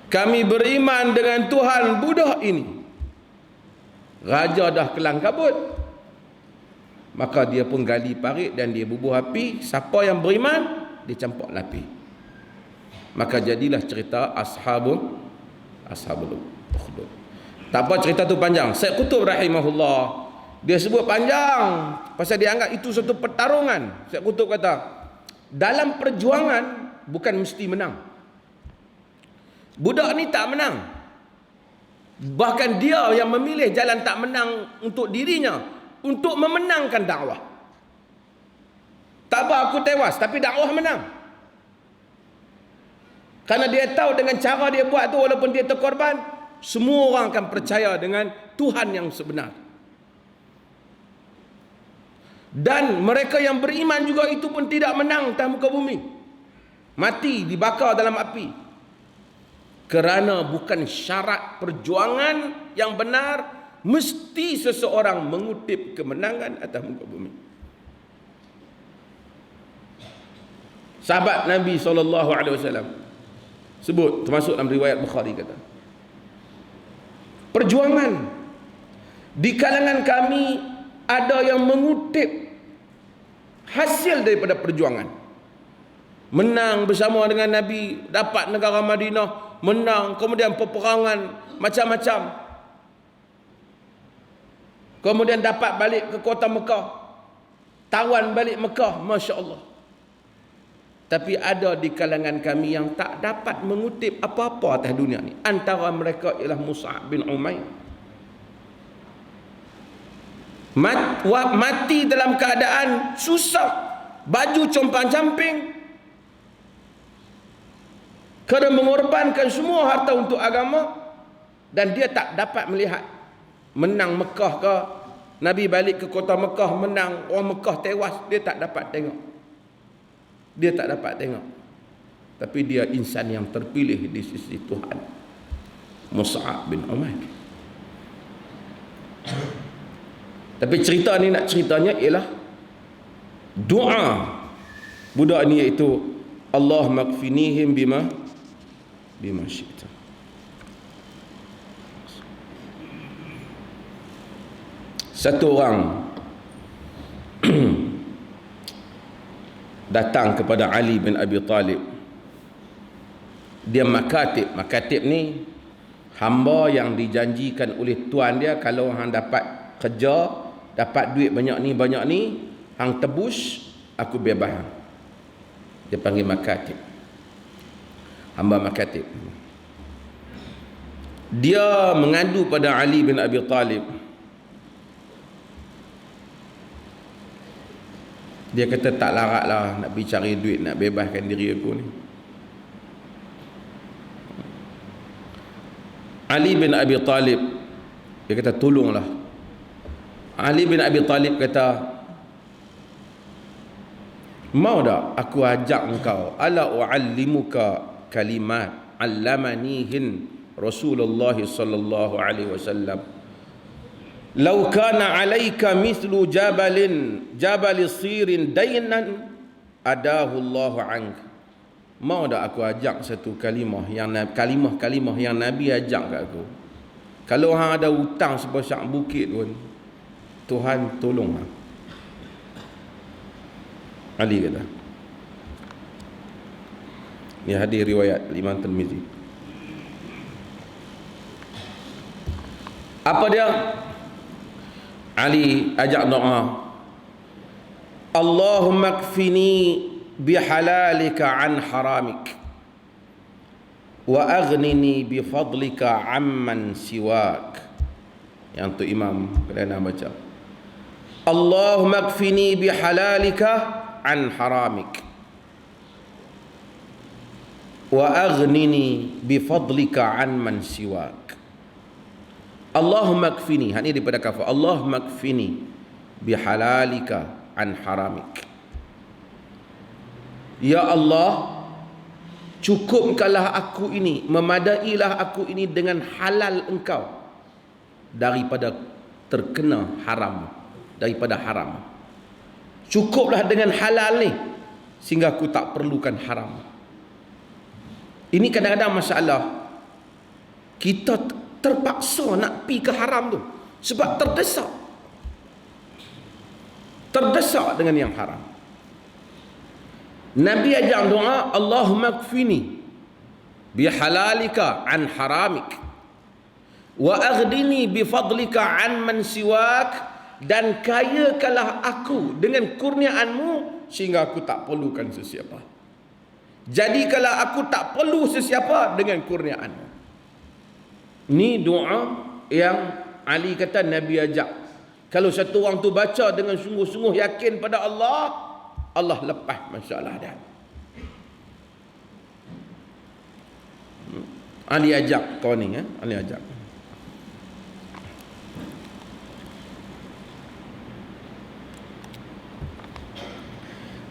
Kami beriman dengan Tuhan budak ini. Raja dah kelang kabut. Maka dia pun gali parit dan dia bubuh api. Siapa yang beriman, dia campak api. Maka jadilah cerita Ashabul Ukhdud. Tak apa, cerita tu panjang. Syekh Qutb rahimahullah, dia sebut panjang pasal dia anggap itu satu pertarungan. Syekh Qutb kata, dalam perjuangan bukan mesti menang. Budak ni tak menang. Bahkan dia yang memilih jalan tak menang untuk dirinya, untuk memenangkan dakwah. Tak apa aku tewas, tapi dakwah menang. Karena dia tahu dengan cara dia buat tu, walaupun dia terkorban, semua orang akan percaya dengan Tuhan yang sebenar. Dan mereka yang beriman juga itu pun tidak menang atas muka bumi. Mati, dibakar dalam api. Kerana bukan syarat perjuangan yang benar mesti seseorang mengutip kemenangan atas muka bumi. Sahabat Nabi SAW sebut, termasuk dalam riwayat Bukhari, kata, perjuangan di kalangan kami ada yang mengutip hasil daripada perjuangan. Menang bersama dengan Nabi, dapat negara Madinah, menang, kemudian peperangan macam-macam, kemudian dapat balik ke kota Mekah, tawan balik Mekah, Masya Allah. Tapi ada di kalangan kami yang tak dapat mengutip apa-apa atas dunia ni. Antara mereka ialah Mus'ab bin Umair. Mati dalam keadaan susah, baju compang-camping, kerana mengorbankan semua harta untuk agama, dan dia tak dapat melihat menang Mekah ke, Nabi balik ke kota Mekah menang, orang Mekah tewas, dia tak dapat tengok. Dia tak dapat tengok. Tapi dia insan yang terpilih di sisi Tuhan, Mus'ab bin Umair. Tapi cerita ni, nak ceritanya ialah doa budak ni, iaitu Allah makfinihim bima syi'ta. Satu orang datang kepada Ali bin Abi Talib. Dia makatib. Makatib ni hamba yang dijanjikan oleh tuan dia, kalau hang dapat kerja, dapat duit banyak ni, hang tebus, aku bebas hang. Dia panggil makatib, hamba makatib. Dia mengadu pada Ali bin Abi Talib. Dia kata, tak larat lah nak pergi cari duit, nak bebaskan diri aku ni. Ali bin Abi Talib, dia kata, tolonglah. Ali bin Abi Talib kata, mau tak aku ajak engkau, ala uallimuka kalimat allamanihin Rasulullah sallallahu alaihi wasallam, lau kana alaika mithlu jabal sirin dainan adahu Allahu anka. Mau tak aku ajak satu kalimah yang Nabi ajak kat aku. Kalau hang ada hutang sebesar bukit pun, Tuhan tolong hang. Ali kata. Ni hadis riwayat Imam Tirmizi. Apa dia? Ali ajak doa, Allahumma kfini bihalalika an haramik wa aghnini bifadlika amman siwak. Yang tu Imam kena baca, Allahumma kfini bihalalika an haramik wa aghnini bifadlika amman siwak. Allahumma kfini, ini daripada kafir. Allahumma kfini bihalalika an haramik. Ya Allah, cukupkanlah aku ini, memadailah aku ini dengan halal engkau daripada terkena haram, daripada haram. Cukuplah dengan halal ni sehingga aku tak perlukan haram. Ini kadang-kadang masalah, kita terpaksa nak pi ke haram tu sebab terdesak dengan yang haram. Nabi ajar doa, Allahumma kfini bihalalika an haramik wa aghdini bifadlika an man siwak, dan kayakanlah aku dengan kurniaanmu sehingga aku tak perlukan sesiapa. Jadikanlah aku tak perlu sesiapa dengan kurniaanmu. Ni doa yang Ali kata Nabi ajak. Kalau satu orang tu baca dengan sungguh-sungguh yakin pada Allah, Allah lepas masalah dia. Ali ajak kau ni, Ali ajak.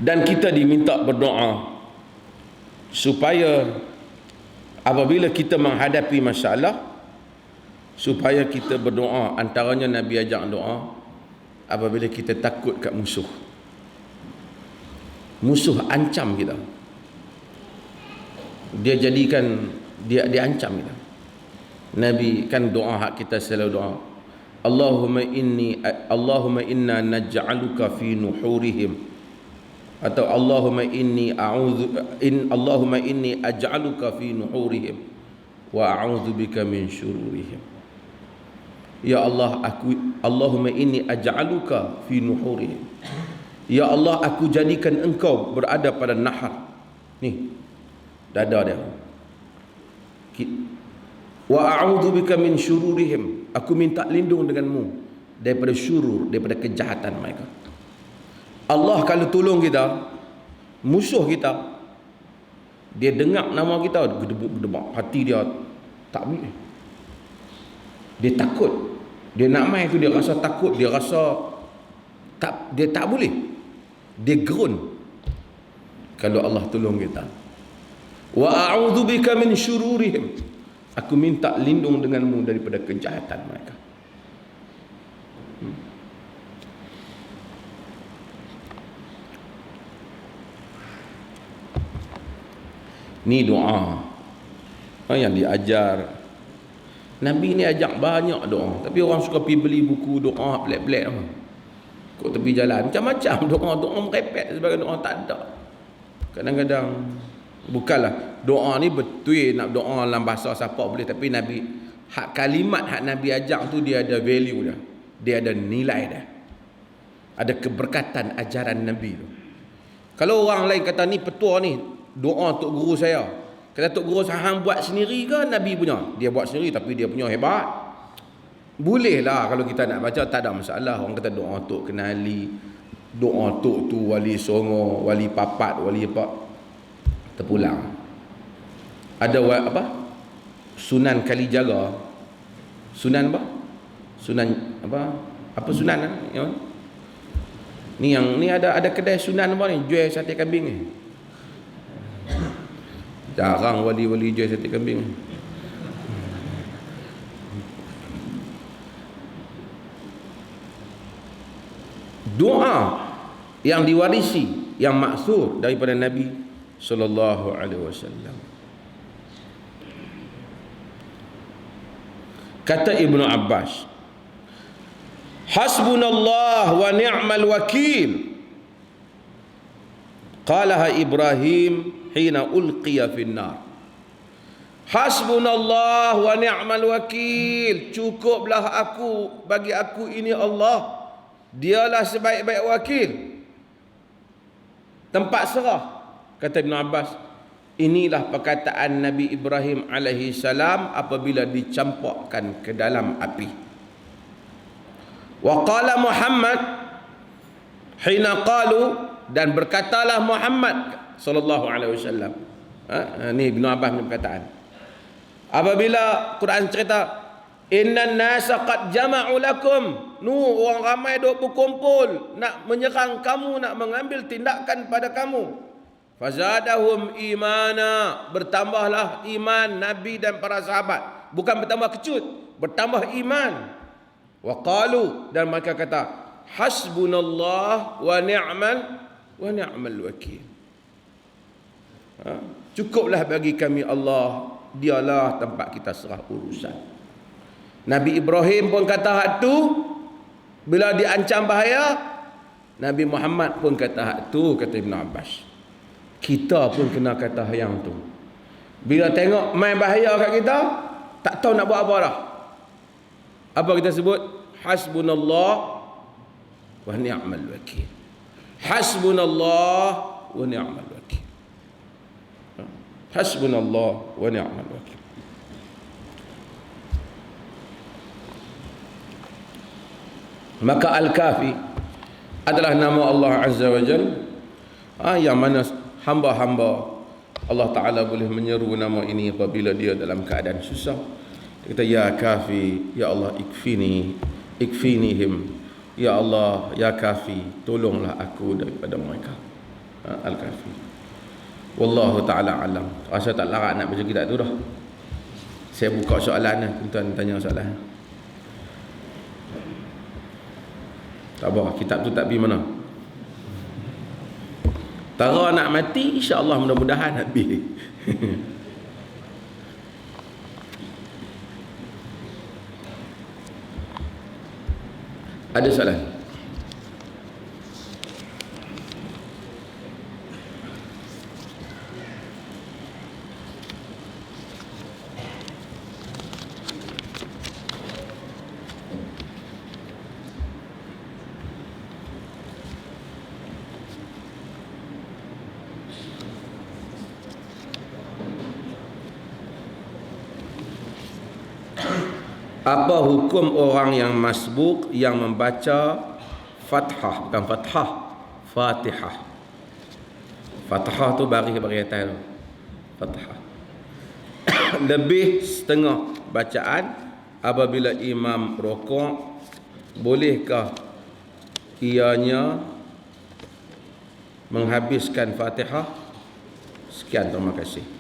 Dan kita diminta berdoa supaya apabila kita menghadapi masalah, supaya kita berdoa. Antaranya Nabi ajak doa apabila kita takut kat musuh. Musuh ancam kita, dia jadikan dia ancam kita. Nabi kan doa hak kita selalu doa, Allahumma inna naj'aluka fi nuhurihim, atau Allahumma inni aj'aluka fi nuhurihim wa a'udzu bika min syururihim. Ya Allah, Allahumma inni aj'aluka fi nuhurihim. Ya Allah, aku jadikan engkau berada pada nahar. Ni dada dia. Wa a'udzu bika min syururihim. Aku minta lindung denganmu daripada syurur, daripada kejahatan mereka. Allah kalau tolong kita, musuh kita, dia dengar nama kita, gedebuk-gedebak, hati dia tak boleh. Dia takut. Dia nak main tu, dia rasa takut, dia rasa dia tak boleh. Dia gerun kalau Allah tolong kita. Wa a'udzu bika min syururihim. Aku minta lindung denganmu daripada kejahatan mereka. Ni doa yang diajar Nabi ni. Ajak banyak doa, tapi orang suka pergi beli buku doa pelik-pelik kat tepi jalan, macam-macam doa merepek sebagai doa tak ada. Kadang-kadang bukanlah doa ni betul nak doa dalam bahasa siapa boleh, tapi Nabi hak kalimat hak Nabi ajak tu dia ada value dah, dia ada nilai dah, ada keberkatan ajaran Nabi tu. Kalau orang lain kata ni petua ni doa tok guru saya, kata tok guru saya buat sendiri ke Nabi punya? Dia buat sendiri tapi dia punya hebat. Boleh lah kalau kita nak baca, tak ada masalah. Orang kata doa tok kenali, doa tok tu wali songo, wali papat, wali apa, terpulang. Ada apa? Sunan Kalijaga. Sunan apa? Sunan apa? Apa sunan ya? Ni yang ni ada kedai sunan apa ni jual sate kambing ni. Jarang wali-wali jual sate kambing ni. Doa yang diwarisi, yang maksur daripada Nabi sallallahu alaihi wasallam. Kata Ibnu Abbas, hasbunallah wa ni'mal wakil. Qalaha Ibrahim hina ulqiya finnar. Hasbunallah wa ni'mal wakil. Cukuplah bagi aku ini Allah. Dialah sebaik-baik wakil, tempat serah. Kata Ibn Abbas, inilah perkataan Nabi Ibrahim alaihi salam apabila dicampakkan ke dalam api. Wa qala Muhammad hina qalu, dan berkatalah Muhammad sallallahu alaihi wasallam. Ni Ibn Abbas punya perkataan. Apabila Quran cerita innan nasa qad jama'u lakum, orang ramai duk berkumpul nak menyerang kamu, nak mengambil tindakan pada kamu. Fazadahum imana, bertambahlah iman Nabi dan para sahabat, bukan bertambah kecut, bertambah iman. Wa qalu, dan mereka kata hasbunallah wa ni'mal wakil. Cukuplah bagi kami Allah, dialah tempat kita serah urusan. Nabi Ibrahim pun kata hak tu bila diancam bahaya. Nabi Muhammad pun kata hak tu, kata Ibn Abbas. Kita pun kena kata yang tu. Bila tengok main bahaya kat kita, tak tahu nak buat apa dah. Apa kita sebut? Hasbunallah wa ni'mal wakil. Hasbunallah wa ni'mal wakil. Hasbunallah wa ni'mal wakil. Maka Al-Kafi adalah nama Allah Azza wa Jal, yang mana hamba-hamba Allah Ta'ala boleh menyeru nama ini apabila dia dalam keadaan susah. Dia kata, Ya Kafi, Ya Allah ikfinihim, Ya Allah, Ya Kafi, tolonglah aku daripada mereka. Al-Kafi. Wallahu Ta'ala alam. Rasa tak larat nak baca kitab tu dah. Saya buka soalan lah, tuan-tuan tanya soalan. Tak apa, kitab tu tak pergi mana. Tara nak mati, insya-Allah mudah-mudahan nak pergi. Ada soalan? Apa hukum orang yang masbuk yang membaca Fathah, bukan Fathah, Fatihah. Fathah tu baris-baris atas tu. Fathah. Lebih setengah bacaan apabila imam rokok, bolehkah ianya menghabiskan Fatihah? Sekian, terima kasih.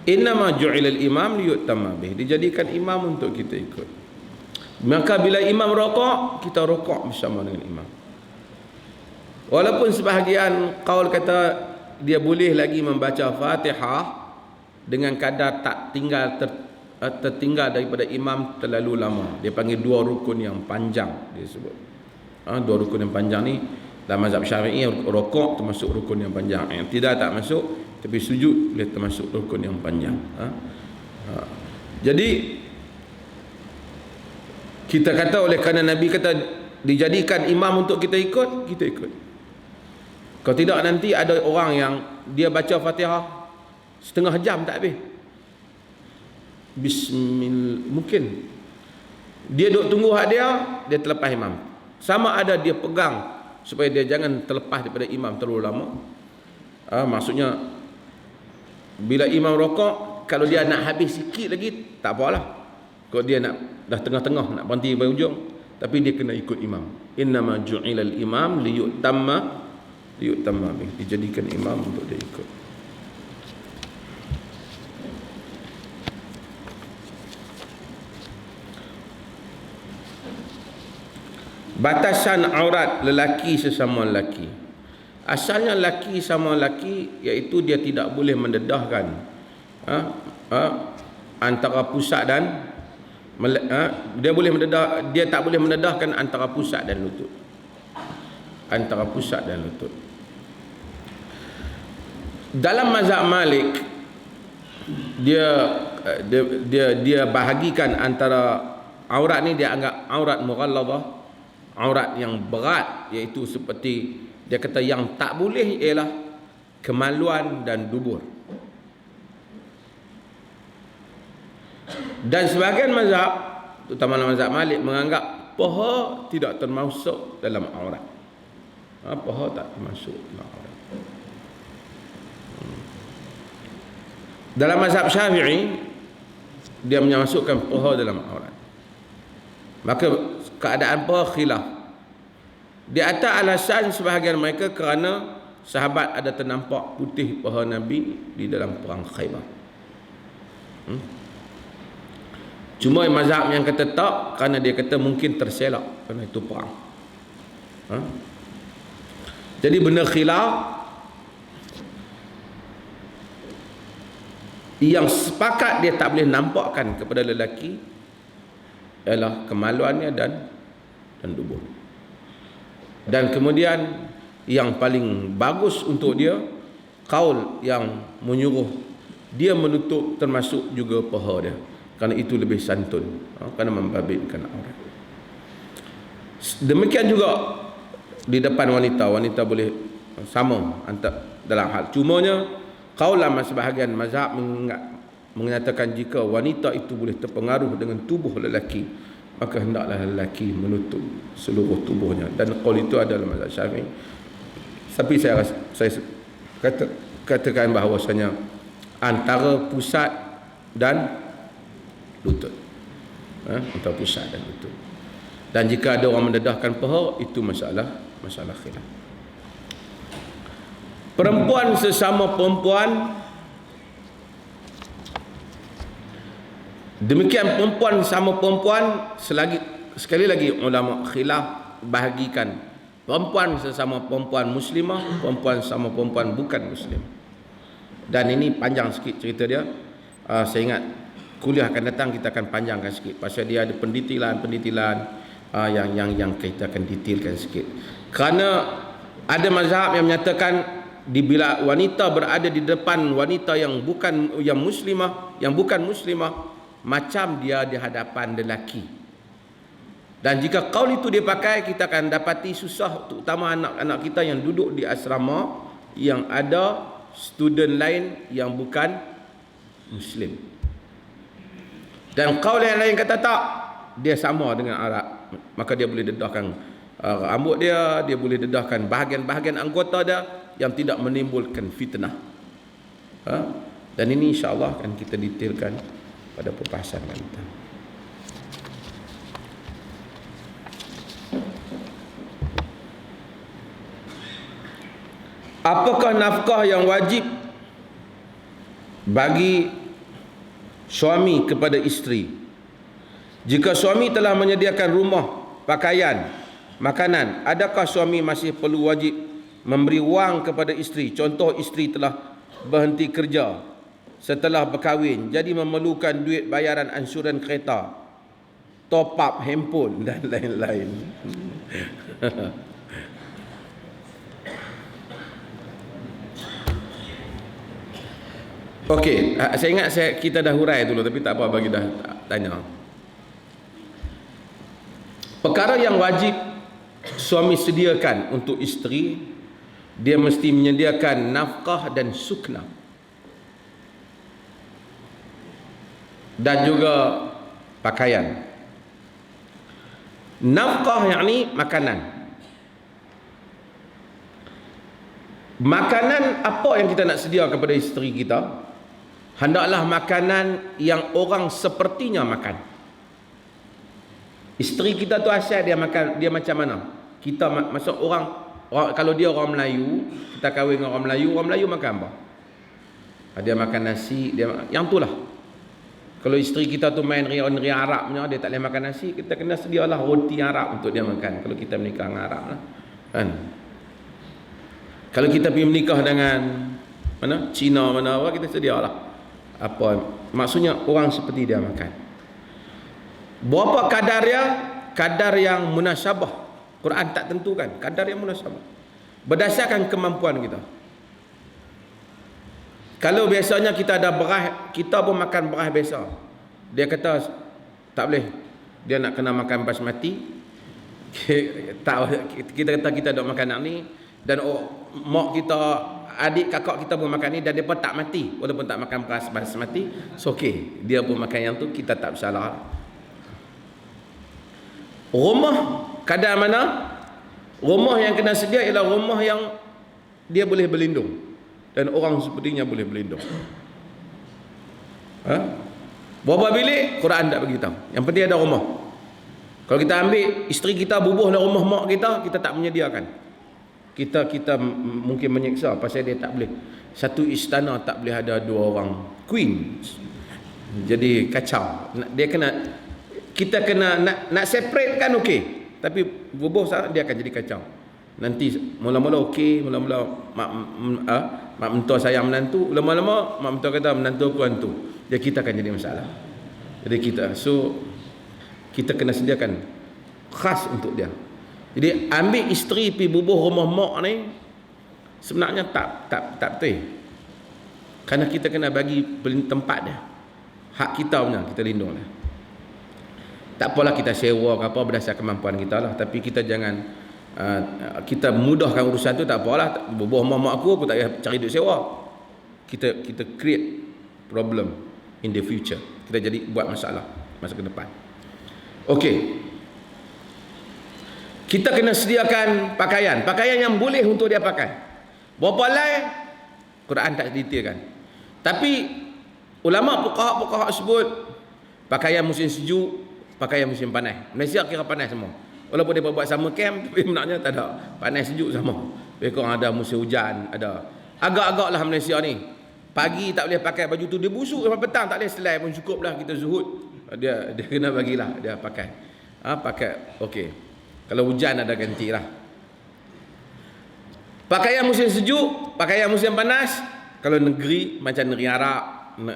Innama ju'ilal imam liyutamma bih. Dijadikan imam untuk kita ikut. Maka bila imam rokok, kita rokok bersama dengan imam. Walaupun sebahagian qaul kata dia boleh lagi membaca Fatihah dengan kadar tak tertinggal daripada imam terlalu lama. Dia panggil dua rukun yang panjang, dia sebut. Dua rukun yang panjang ni dalam mazhab Syafi'i, rokok termasuk rukun yang panjang. Yang tidak tak masuk, tapi sujud dia termasuk rukun yang panjang. Jadi kita kata oleh kerana Nabi kata dijadikan imam untuk kita ikut, kita ikut. Kalau tidak nanti ada orang yang dia baca Fatihah setengah jam tak habis. Mungkin dia duduk tunggu hak dia terlepas imam. Sama ada dia pegang supaya dia jangan terlepas daripada imam terlalu lama. Maksudnya bila imam rokok, kalau dia nak habis sikit lagi tak apalah. Kalau dia nak dah tengah-tengah nak berhenti pada hujung, tapi dia kena ikut imam. Innama ju'ilal imam liyutamma bih. Dijadikan imam untuk dia ikut. Batasan aurat lelaki sesama lelaki. Asalnya lelaki sama lelaki iaitu dia tidak boleh mendedahkan antara pusat dan dia tak boleh mendedahkan antara pusat dan lutut. Antara pusat dan lutut. Dalam mazhab Malik dia bahagikan antara aurat ni, dia anggap aurat mughalladhah, aurat yang berat, iaitu seperti dia kata yang tak boleh ialah kemaluan dan dubur. Dan sebahagian mazhab, terutama mazhab Malik, menganggap paha tidak termasuk dalam aurat. Paha tak termasuk dalam aurat. Dalam mazhab Syafi'i, dia memasukkan paha dalam aurat. Maka keadaan paha khilaf. Di atas alasan sebahagian mereka kerana sahabat ada ternampak putih paha Nabi di dalam perang Khaybar. Cuma mazhab yang kata tak, kerana dia kata mungkin terselak kerana itu perang. Jadi benda khilaf yang sepakat dia tak boleh nampakkan kepada lelaki ialah kemaluannya dan dubur. Dan kemudian yang paling bagus untuk dia, kaul yang menyuruh dia menutup termasuk juga paha dia, kerana itu lebih santun, kerana membabitkan aurat. Demikian juga di depan wanita boleh sama dalam hal. Cumanya kaulah sebahagian mazhab mengatakan jika wanita itu boleh terpengaruh dengan tubuh lelaki, maka hendaklah lelaki menutup seluruh tubuhnya. Dan qaul itu adalah mazhab Syafi'i. Tapi saya katakan bahawasanya antara pusat dan lutut. Antara pusat dan lutut. Dan jika ada orang mendedahkan paha, itu masalah khilaf. Perempuan sesama perempuan, demikian perempuan sama perempuan, sekali lagi ulama khilaf bahagikan perempuan sesama perempuan muslimah, perempuan sama perempuan bukan muslim. Dan ini panjang sikit cerita dia. Saya ingat kuliah akan datang kita akan panjangkan sikit pasal dia ada pendetilan yang kita akan detailkan sikit. Kerana ada mazhab yang menyatakan bila wanita berada di depan wanita yang bukan muslimah macam dia di hadapan lelaki. Dan jika qaul itu dia pakai, kita akan dapati susah, terutama anak-anak kita yang duduk di asrama yang ada student lain yang bukan muslim. Dan qaul yang lain kata tak, dia sama dengan Arab, maka dia boleh dedahkan rambut dia boleh dedahkan bahagian-bahagian anggota dia yang tidak menimbulkan fitnah. Dan ini insya-Allah akan kita detailkan pada perbahasan kita. Apakah nafkah yang wajib bagi suami kepada isteri? Jika suami telah menyediakan rumah, pakaian, makanan, adakah suami masih perlu wajib memberi wang kepada isteri? Contoh, isteri telah berhenti kerja setelah berkahwin, jadi memerlukan duit bayaran ansuran kereta, top up handphone dan lain-lain. Okey, saya ingat kita dah hurai dulu, tapi tak apa bagi dah tanya. Perkara yang wajib suami sediakan untuk isteri, dia mesti menyediakan nafkah dan sukna, dan juga pakaian. Nafkah yakni makanan. Makanan apa yang kita nak sedia kepada isteri kita? Hendaklah makanan yang orang sepertinya makan. Isteri kita tu asal dia makan, dia macam mana? Kita masuk orang kalau dia orang Melayu, kita kahwin dengan orang Melayu makan apa? Dia makan nasi, dia yang tu lah. Kalau isteri kita tu main ria Arab punya, dia tak boleh makan nasi, kita kena sedialah roti Arab untuk dia makan. Kalau kita menikah dengan Arab lah, kan? Kalau kita pergi menikah dengan mana? Cina mana apa, kita sedialah apa, maksudnya orang seperti dia makan. Berapa kadar dia? Kadar yang munasabah. Quran tak tentukan kadar yang munasabah, berdasarkan kemampuan kita. Kalau biasanya kita ada beras, kita pun makan beras biasa, dia kata tak boleh, dia nak kena makan basmati. Kita kata kita dok makan nak ni, dan mak kita, adik kakak kita pun makan ni, dan dia pun tak mati walaupun tak makan beras basmati, so okey, dia pun makan yang tu, kita tak bersalah. Rumah kadar mana? Rumah yang kena sedia ialah rumah yang dia boleh berlindung dan orang sepertinya boleh berlindung. Berapa bilik? Quran tak beritahu. Yang penting ada rumah. Kalau kita ambil isteri kita bubuh dalam rumah mak kita, kita tak menyediakan, kita mungkin menyeksa pasal dia tak boleh, satu istana tak boleh ada dua orang queen, jadi kacau. Dia kena, kita kena nak separate kan, okey, tapi bubuh dia akan jadi kacau. Nanti mula-mula okey, mula-mula mak mentua sayang menantu, lama-lama mak mentua kata menantu aku hantu, jadi kita akan jadi masalah. Jadi kita kena sediakan khas untuk dia. Jadi ambil isteri pergi bubuh rumah mak ni sebenarnya tak betul. Kerana kita kena bagi tempat dia, hak kita punya, kita lindung dia. Tak apalah kita sewa ke apa berdasarkan kemampuan kita lah, tapi kita jangan kita mudahkan urusan tu. Tak apalah, bubuh mak aku tak payah cari duit sewa. Kita create problem in the future. Kita jadi buat masalah masa ke depan. Okey. Kita kena sediakan pakaian yang boleh untuk dia pakai. Berapa lain Quran tak detailkan. Tapi ulama fuqaha sebut pakaian musim sejuk, pakaian musim panas. Malaysia kira panas semua. Walaupun dia buat sama camp, tapi sebenarnya tak ada. Panas sejuk sama. Mereka ada musim hujan, ada. Agak-agak lah Malaysia ni. Pagi tak boleh pakai baju tu, dia busuk sampai petang tak boleh selai pun cukup lah, kita zuhud. Dia kena bagilah dia pakai. Pakai okey. Kalau hujan ada ganti lah. Pakaian musim sejuk, pakaian musim panas. Kalau negeri macam negeri Arab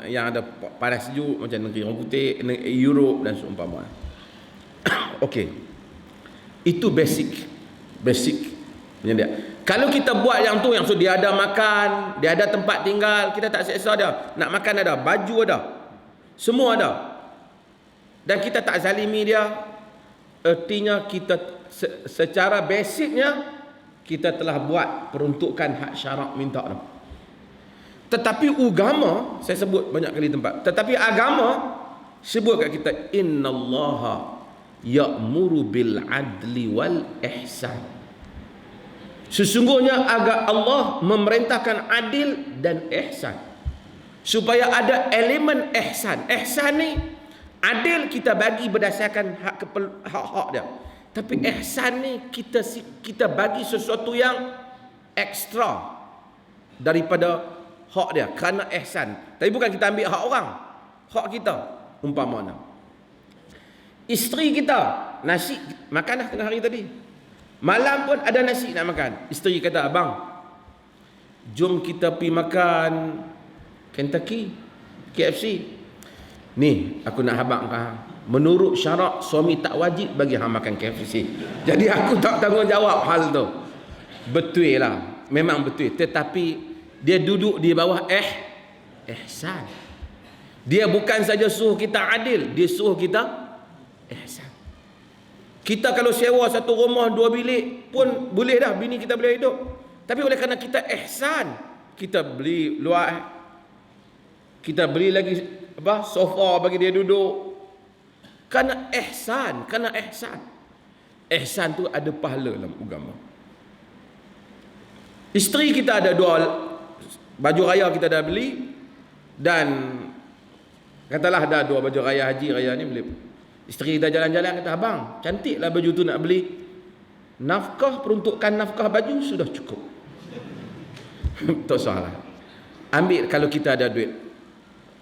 yang ada panas sejuk, macam negeri orang putih, negeri Europe dan seumpama. Okey. Itu basic punya dia. Kalau kita buat yang tu, yang so dia ada makan, dia ada tempat tinggal, kita tak seksa dia. Nak makan ada, baju ada, semua ada. Dan kita tak zalimi dia. Artinya kita secara basicnya kita telah buat peruntukan hak syarak minta tu. Tetapi agama, saya sebut banyak kali tempat, tetapi agama sebut kat kita, innallaha ya'muru bil adli wal ihsan. Sesungguhnya agar Allah memerintahkan adil dan ihsan. Supaya ada elemen ihsan. Ihsan ni adil kita bagi berdasarkan hak-hak dia. Tapi ihsan ni kita bagi sesuatu yang ekstra daripada hak dia kerana ihsan. Tapi bukan kita ambil hak orang. Hak kita umpamanya. Isteri kita nasi makan dah tengah hari tadi. Malam pun ada nasi nak makan. Isteri kata, abang, jom kita pergi makan Kentucky, KFC. Ni aku nak habaq kau. Menurut syarak suami tak wajib bagi hang makan KFC. Jadi aku tak tanggungjawab hal tu. Betul lah, memang betul. Tetapi dia duduk di bawah ihsan. Dia bukan saja suruh kita adil, dia suruh kita ihsan. Kita kalau sewa satu rumah 2 bilik pun boleh dah, bini kita boleh hidup. Tapi oleh kerana kita ihsan, kita beli luar, kita beli lagi sofa bagi dia duduk. Kerana ihsan, ihsan tu ada pahala dalam agama. Isteri kita ada 2 baju raya kita dah beli, dan katalah dah 2 baju raya haji, raya ni beli. Isteri kita jalan-jalan kata, abang, cantiklah baju tu nak beli. Nafkah, peruntukan nafkah baju sudah cukup. Tak salah. Ambil kalau kita ada duit.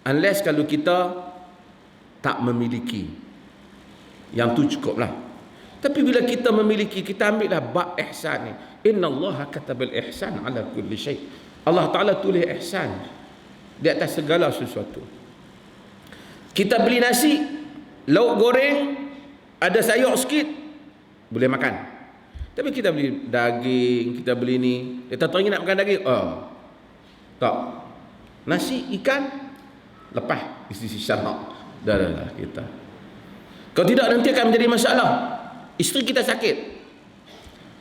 Unless kalau kita tak memiliki. Yang tu cukup lah. Tapi bila kita memiliki, kita ambil lah bab ihsan ni. Innallaha katabal ihsan ala kulli syai'. Allah Ta'ala tulis ihsan di atas segala sesuatu. Kita beli nasi, lauk goreng, ada sayur sikit, boleh makan. Tapi kita beli daging, kita beli ni, dia tak teringin nak makan daging. Tak. Nasi, ikan, lepas isi syarak. Dah kita. Kalau tidak nanti akan menjadi masalah. Isteri kita sakit.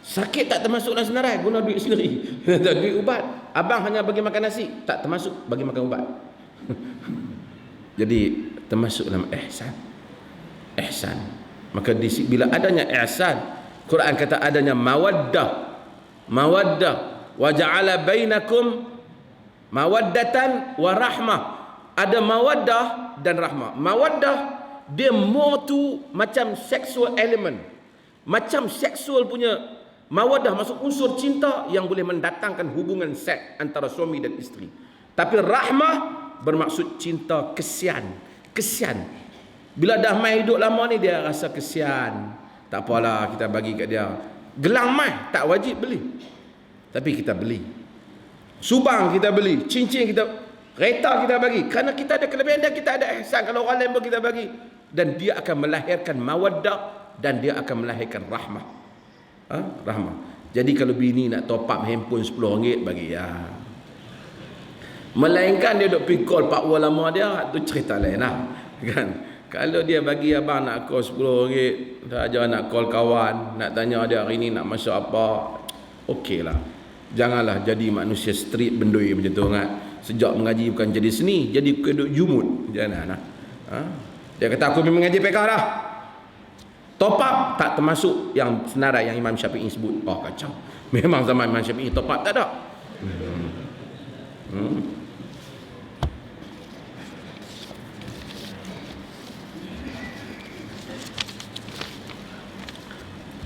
Sakit tak termasuk dalam senarai, guna duit sendiri. Duit ubat. Abang hanya bagi makan nasi, tak termasuk bagi makan ubat. Jadi termasuk dalam ihsan. Ihsan. Maka bila adanya ihsan, Quran kata adanya mawaddah. Mawaddah wa ja'ala bainakum mawaddatan wa rahmah. Ada mawaddah dan rahmah. Mawaddah dia more to macam sexual element. Macam seksual punya mawaddah, masuk unsur cinta yang boleh mendatangkan hubungan seks antara suami dan isteri. Tapi rahmah bermaksud cinta kesian. Kesian. Bila dah mai hidup lama ni dia rasa kesian. Tak apalah kita bagi kat dia. Gelang mai tak wajib beli. Tapi kita beli. Subang kita beli, cincin kita, kereta kita bagi. Kerana kita ada kelebihan dan kita ada ihsan. Kalau orang lain pun kita bagi. Dan dia akan melahirkan mawaddah dan dia akan melahirkan rahmah. Rahmah. Jadi kalau bini nak top up handphone RM10 bagi ya. Melainkan dia duk pergi call pak wala lama dia, tu cerita lain lah. Kan? Kalau dia bagi abang nak call RM10, saja nak call kawan, nak tanya dia hari ni nak masuk apa, okey lah. Janganlah jadi manusia street bendui macam tu kan. Sejak mengaji bukan jadi seni, jadi keduk jumut. Jangan lah. Dia kata aku memang mengaji PK dah. Top up tak termasuk yang senarai yang Imam Syafi'i sebut. Oh kacau. Memang zaman Imam Syafi'i top up tak ada.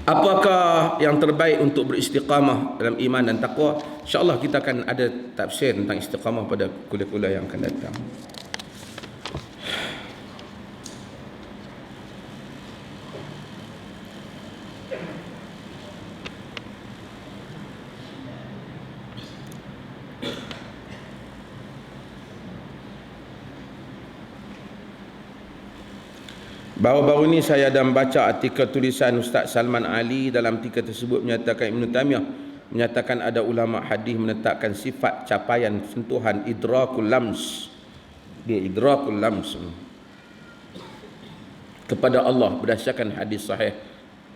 Apakah yang terbaik untuk beristiqamah dalam iman dan taqwa? InsyaAllah kita akan ada tafsir tentang istiqamah pada kuliah-kuliah yang akan datang. Baru-baru ini saya dah baca artikel tulisan Ustaz Salman Ali. Dalam artikel tersebut menyatakan Ibn Taymiyah menyatakan ada ulama hadis menetapkan sifat capaian sentuhan idrakul lams. Dia idrakul lams kepada Allah berdasarkan hadis sahih.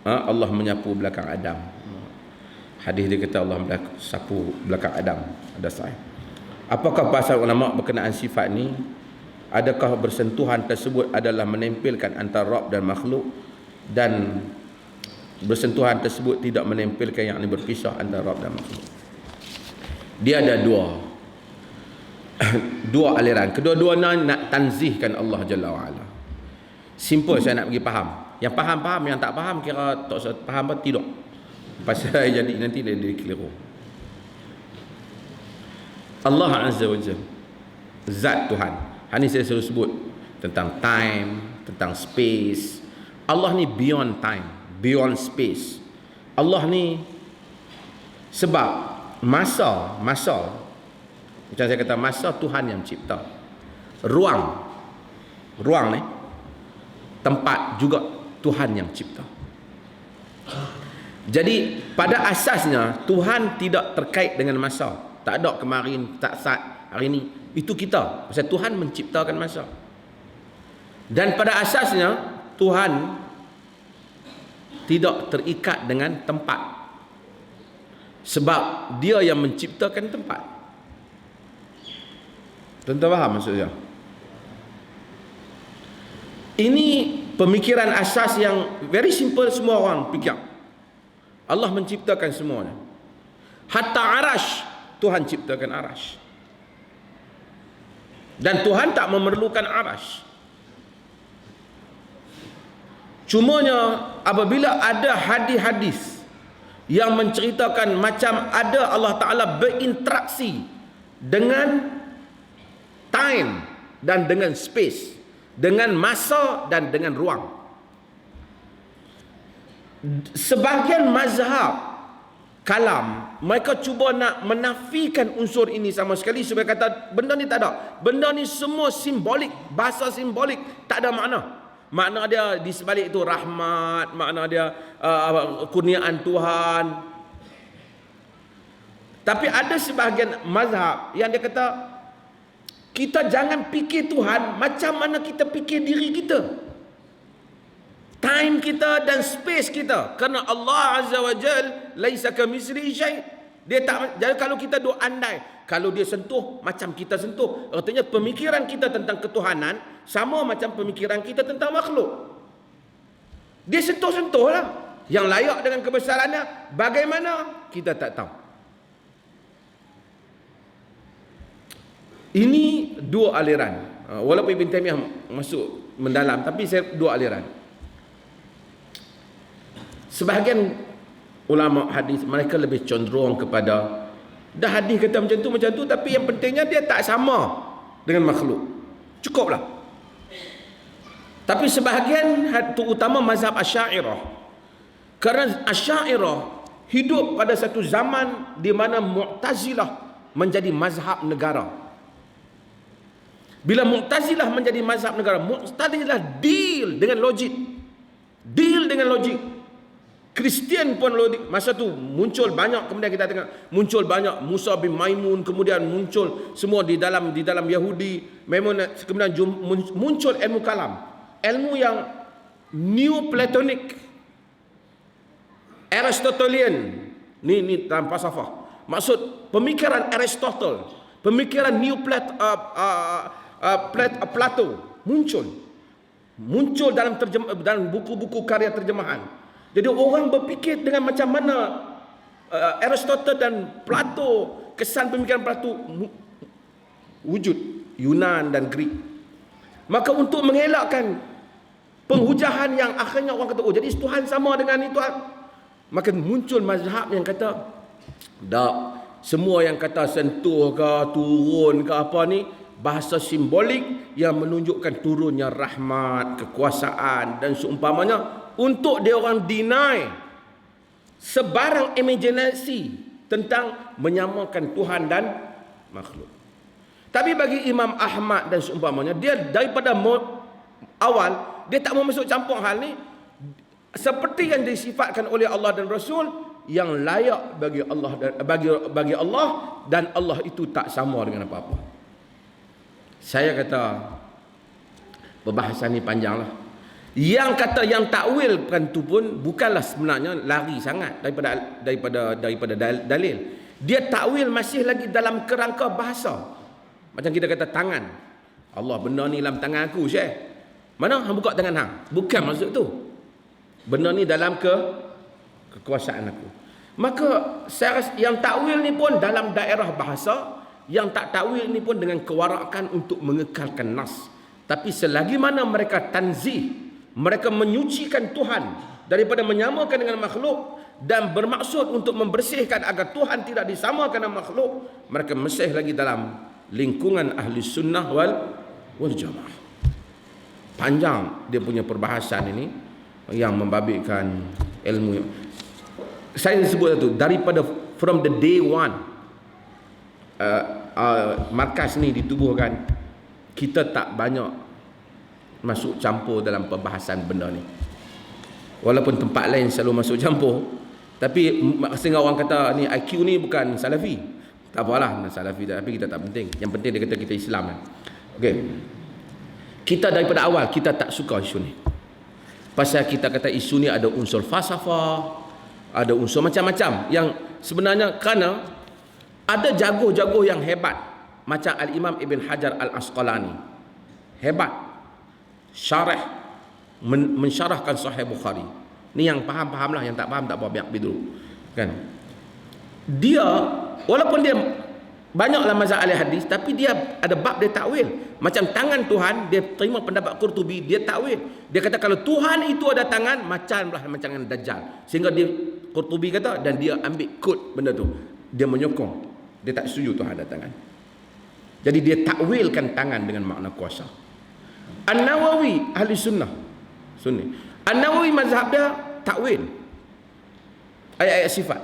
Allah menyapu belakang Adam. Hadis dia kata Allah sapu belakang Adam. Ada sahih. Apakah pasal ulama berkenaan sifat ni? Adakah bersentuhan tersebut adalah menempelkan antara Rabb dan makhluk, dan bersentuhan tersebut tidak menempelkan yang ini berpisah antara Rabb dan makhluk? Dia ada dua aliran. Kedua-duanya nak tanzihkan Allah Jalla wa'ala. Simple saya nak bagi faham. Yang faham, yang tak faham kira tak faham apa tidak. Pasal jadi nanti dia keliru. Allah Azza wa Jalla, zat Tuhan. Ini saya selalu sebut tentang time, tentang space. Allah ni beyond time, beyond space. Allah ni sebab masa macam saya kata, masa Tuhan yang cipta. Ruang ni tempat juga Tuhan yang cipta. Jadi pada asasnya Tuhan tidak terkait dengan masa. Tak ada kemarin, tak saat, hari ni. Itu kita. Pasal Tuhan menciptakan masa. Dan pada asasnya Tuhan tidak terikat dengan tempat. Sebab dia yang menciptakan tempat. Tuan-tuan faham maksudnya? Ini pemikiran asas yang very simple, semua orang fikir. Allah menciptakan semuanya. Hatta arash, Tuhan ciptakan arash. Dan Tuhan tak memerlukan arash. Cumanya apabila ada hadis-hadis yang menceritakan macam ada Allah Ta'ala berinteraksi dengan time dan dengan space, dengan masa dan dengan ruang. Sebahagian mazhab kalam, mereka cuba nak menafikan unsur ini sama sekali, supaya kata benda ni tak ada. Benda ni semua simbolik, bahasa simbolik, tak ada makna. Makna dia di sebalik itu rahmat, makna dia kurniaan Tuhan. Tapi ada sebahagian mazhab yang dia kata kita jangan fikir Tuhan macam mana kita fikir diri kita, time kita dan space kita. Kerana Allah Azza wa Jal laisa kamitslihi syai'. Dia tak, jadi kalau kita duk andai, kalau dia sentuh macam kita sentuh, artinya pemikiran kita tentang ketuhanan sama macam pemikiran kita tentang makhluk. Dia sentuh-sentuh lah. Yang layak dengan kebesarannya bagaimana kita tak tahu. Ini dua aliran. Walaupun Ibn Taymiyah masuk mendalam, tapi saya dua aliran. Sebahagian ulama hadis mereka lebih cenderung kepada dah hadis kata macam tu, tapi yang pentingnya dia tak sama dengan makhluk, cukuplah. Tapi sebahagian terutama mazhab Asy'ariyah, kerana Asy'ariyah hidup pada satu zaman di mana Mu'tazilah menjadi mazhab negara. Bila Mu'tazilah menjadi mazhab negara, Mu'tazilah deal dengan logik. Kristian pun logik. Masa tu muncul banyak, kemudian kita tengok muncul banyak Musa bin Maimun, kemudian muncul semua di dalam Yahudi, kemudian muncul ilmu kalam, ilmu yang New Platonic, Aristotelian. Ni dalam falsafah. Maksud pemikiran Aristotle, pemikiran New Plato muncul dalam buku-buku karya terjemahan. Jadi orang berfikir dengan macam mana Aristotle dan Plato, kesan pemikiran Plato wujud Yunan dan Greek. Maka untuk mengelakkan penghujahan yang akhirnya orang kata, oh jadi Tuhan sama dengan itu, maka muncul mazhab yang kata tak, semua yang kata sentuh ke turun ke apa ni bahasa simbolik yang menunjukkan turunnya rahmat, kekuasaan dan seumpamanya, untuk dia orang deny sebarang imaginasi tentang menyamakan Tuhan dan makhluk. Tapi bagi Imam Ahmad dan seumpamanya, dia daripada awal Dia tak mau masuk campur hal ni. Seperti yang disifatkan oleh Allah dan Rasul, yang layak bagi Allah dan bagi Allah, dan Allah itu tak sama dengan apa-apa. Saya kata perbahasan ni panjang lah. Yang kata yang takwilkan tu pun bukanlah sebenarnya lari sangat daripada dalil. Dia takwil masih lagi dalam kerangka bahasa. Macam kita kata tangan. Allah, benda ni dalam tangan aku, Syekh. Mana hang buka tangan hang? Bukan maksud tu. Benda ni dalam kekuasaan aku. Maka saya rasa yang takwil ni pun dalam daerah bahasa, yang tak takwil ni pun dengan kewarakan untuk mengekalkan nas. Tapi selagi mana mereka tanzih, mereka menyucikan Tuhan daripada menyamakan dengan makhluk dan bermaksud untuk membersihkan agar Tuhan tidak disamakan dengan makhluk, mereka masih lagi dalam lingkungan ahli sunnah wal jamaah. Panjang dia punya perbahasan ini yang membabitkan ilmu. Saya sebut itu daripada from the day one markas ni ditubuhkan, kita tak banyak masuk campur dalam perbahasan benda ni. Walaupun tempat lain selalu masuk campur, tapi setengah orang kata ni IQ ni bukan salafi. Tak apalah salafi, tapi kita tak penting. Yang penting dia kata kita Islam kan. Okey. Kita daripada awal kita tak suka isu ni. Pasal kita kata isu ni ada unsur falsafah, ada unsur macam-macam yang sebenarnya kerana ada jago-jago yang hebat macam Al-Imam Ibn Hajar Al-Asqalani. Hebat. Syarah mensyarahkan Sahih Bukhari. Ni yang faham-fahamlah, yang tak faham tak apa, biar pergi dulu. Kan? Dia walaupun dia banyaklah mazhab ahli hadis, tapi dia ada bab dia takwil. Macam tangan Tuhan, dia terima pendapat Qurtubi, dia takwil. Dia kata kalau Tuhan itu ada tangan, macamlah macam dengan Dajjal. Sehingga dia Qurtubi kata, dan dia ambil kod benda tu. Dia menyokong. Dia tak setuju Tuhan ada tangan. Jadi dia takwilkan tangan dengan makna kuasa. An-Nawawi ahli sunnah, sunni. An-Nawawi mazhab dia takwil ayat-ayat sifat.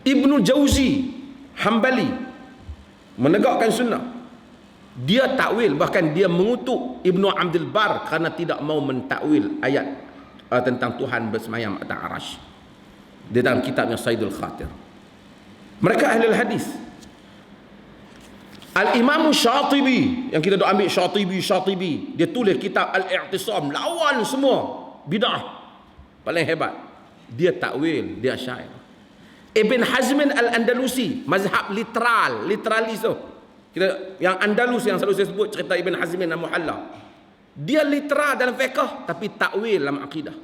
Ibnu Jauzi Hambali menegakkan sunnah, dia takwil, bahkan dia mengutuk Ibnu Abdul Bar kerana tidak mau mentakwil ayat tentang Tuhan bersemayam atas arasy di dalam kitabnya Saidul Khatir. Mereka ahli hadis. Al-Imam Syatibi, yang kita dah ambil Syatibi, dia tulis kitab Al-I'tisam, lawan semua bid'ah, paling hebat. Dia takwil, dia syair. Ibn Hazm Al-Andalusi, mazhab literalis tu. Kita yang Andalus yang selalu saya sebut cerita Ibn Hazm Al-Muhalla. Dia literal dalam fiqh tapi takwil dalam akidah.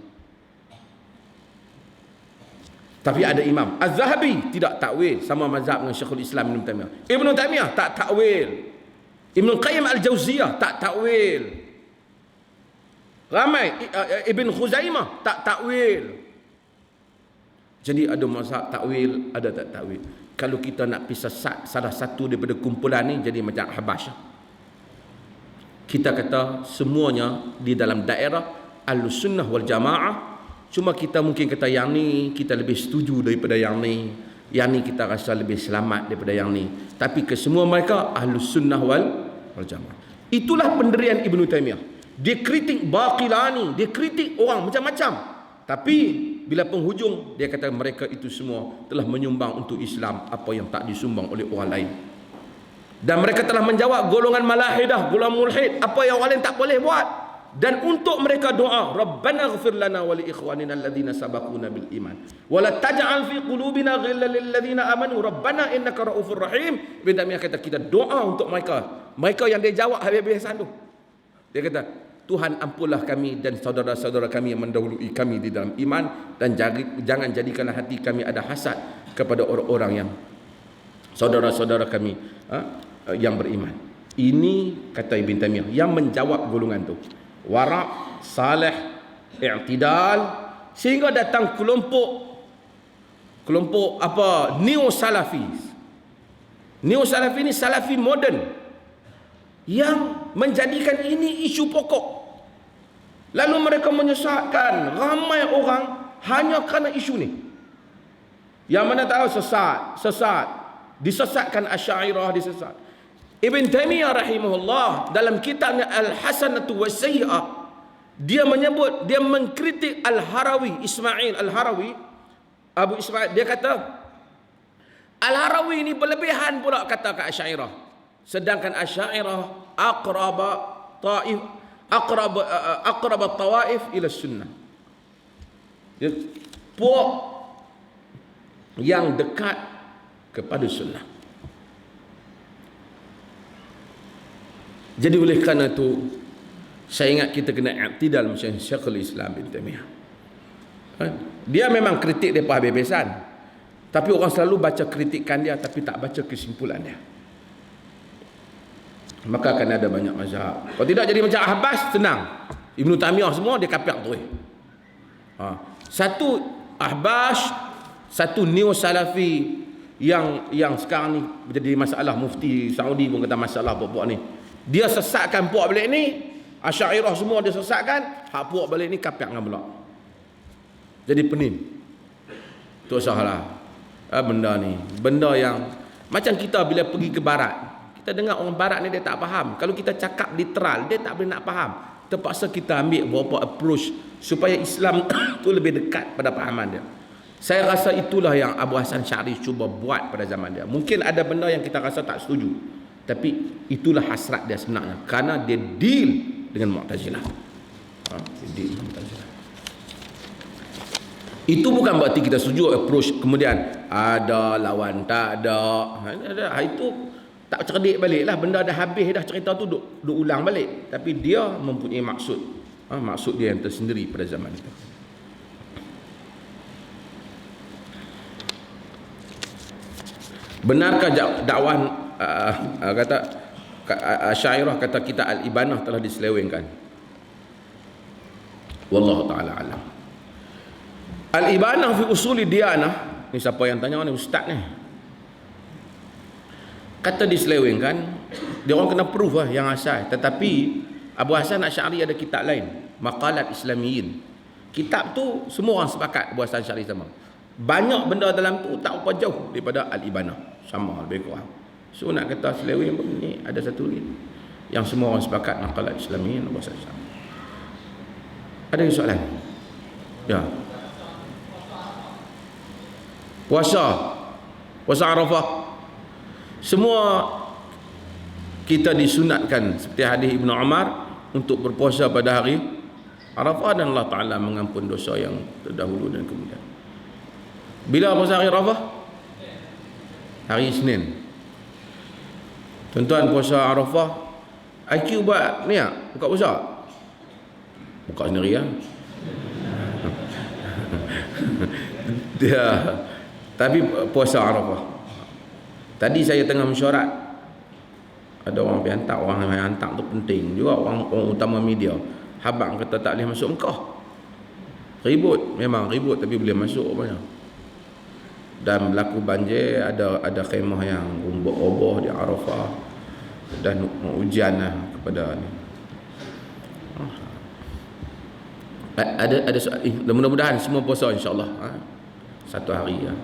Tapi ada imam Az-Zahabi tidak takwil, sama mazhab dengan Syekhul Islam Ibn Taimiyah. Ibn Taimiyah tak takwil. Ibn Qayyim Al-Jauziyah tak takwil. Ramai Ibn Khuzaimah tak takwil. Jadi ada mazhab takwil, ada tak takwil. Kalau kita nak pisah salah satu daripada kumpulan ni, jadi macam Habasyah. Kita kata semuanya di dalam daerah Ahlussunnah wal Jamaah. Cuma kita mungkin kata yang ni kita lebih setuju daripada yang ni. Yang ni kita rasa lebih selamat daripada yang ni. Tapi kesemua mereka Ahlussunnah wal Jamaah. Itulah pendirian Ibn Taimiyah. Dia kritik Baqilani, dia kritik orang macam-macam. Tapi bila penghujung, dia kata mereka itu semua telah menyumbang untuk Islam apa yang tak disumbang oleh orang lain. Dan mereka telah menjawab golongan malahidah, golongan mulhid, apa yang orang lain tak boleh buat. Dan untuk mereka doa, Rabbana ighfir lana wa li ikhwanina alladhina sabaquna bil iman wa la taj'al fi qulubina ghillan lil ladzina amanu rabbana innaka raufur rahim. Ibn Taimiyah kata kita doa untuk mereka yang dia jawab habis-habisan tu. Dia kata Tuhan ampunlah kami dan saudara-saudara kami yang mendahului kami di dalam iman, dan jangan jadikanlah hati kami ada hasad kepada orang-orang yang saudara-saudara kami yang beriman. Ini kata Ibn Taimiyah yang menjawab golongan tu. Wara', salih, i'tidal, sehingga datang kelompok apa, neo salafis. Neo salafi ni salafi moden yang menjadikan ini isu pokok. Lalu mereka menyesatkan ramai orang hanya kerana isu ni. Yang mana tahu sesat, disesatkan Asy'ariyah, disesat. Ibn Taimiyah rahimahullah dalam kitabnya Al-Hasanatu Was-Sayyi'ah, Dia menyebut, dia mengkritik Al-Harawi, Ismail Al-Harawi, Abu Ismail. Dia kata Al-Harawi ini berlebihan pula kata ke Asy'ariyah. Sedangkan Asy'ariyah aqrab tawaif ila sunnah. Dia puak yang dekat kepada sunnah. Jadi oleh kerana itu saya ingat kita kena i'tidal macam Syekhul Islam bin Taimiyah. Dia memang kritik depa habis-habisan. Tapi orang selalu baca kritikan dia tapi tak baca kesimpulan dia. Maka akan ada banyak mazhab. Kalau tidak jadi macam Ahbas, tenang. Ibnu Taimiyah semua dia kafir tu. Satu Ahbas, satu neo salafi yang sekarang ni menjadi masalah, mufti Saudi pun kata masalah puak-puak ni. Dia sesatkan puak balik ni, Asy'ariyah semua dia sesatkan, hak puak balik ni kafir dengan pula. Jadi pening. Tu salah. Benda ni, benda yang macam kita bila pergi ke barat, kita dengar orang barat ni dia tak faham. Kalau kita cakap literal, dia tak boleh nak faham. Terpaksa kita ambil beberapa approach supaya Islam tu lebih dekat pada pahaman dia. Saya rasa itulah yang Abu Hasan Sy'ari cuba buat pada zaman dia. Mungkin ada benda yang kita rasa tak setuju, tapi itulah hasrat dia sebenarnya, kerana dia deal dengan Mu'tazilah. Deal dengan Mu'tazilah. Itu bukan berarti kita setuju approach kemudian ada lawan tak ada. Itu tak cerdik balik lah. Benda dah habis dah, cerita tu duk ulang balik. Tapi dia mempunyai maksud. Maksud dia yang tersendiri pada zaman itu. Benarkah dakwah kata Asy'ariyah kata kita Al-Ibanah telah diselewengkan? Wallahu taala alam. Al-Ibanah fi usuli diyanah. Ni siapa yang tanya ni, ustaz ni? Kata diselewengkan, dia orang kena proof lah yang asal. Tetapi Abu Hasan Asy'ari ada kitab lain, Maqalat Islamiyin. Kitab tu semua orang sepakat Abu Hasan Asy'ari sama. Banyak benda dalam tu tak apa jauh daripada Al-Ibanah, sama lebih kurang. So nak kata seleweng ni ada satu lagi yang semua orang sepakat, Maqalat Islamiyin Abu Hasan Asy'ari. Ada soalan? Ya. Puasa Arafah, semua kita disunatkan seperti hadis Ibnu Umar untuk berpuasa pada hari Arafah, dan Allah Ta'ala mengampun dosa yang terdahulu dan kemudian. Bila puasa hari Arafah? Hari Isnin. Tuan-tuan, puasa Arafah IQ buat ni ya, buka puasa. Buka sendiri ya. Dia tapi puasa Arafah. Tadi saya tengah mesyuarat, ada orang pergi hantar, orang yang hantar tu penting juga, orang utama media. Habang kata tak boleh masuk Mekah. Ribut, memang ribut, tapi boleh masuk rupanya. Dan berlaku banjir, ada khemah yang roboh di Arafah, dan ujian lah kepada ni. Ada soal, mudah-mudahan semua puasa insya-Allah. Satu hari ya.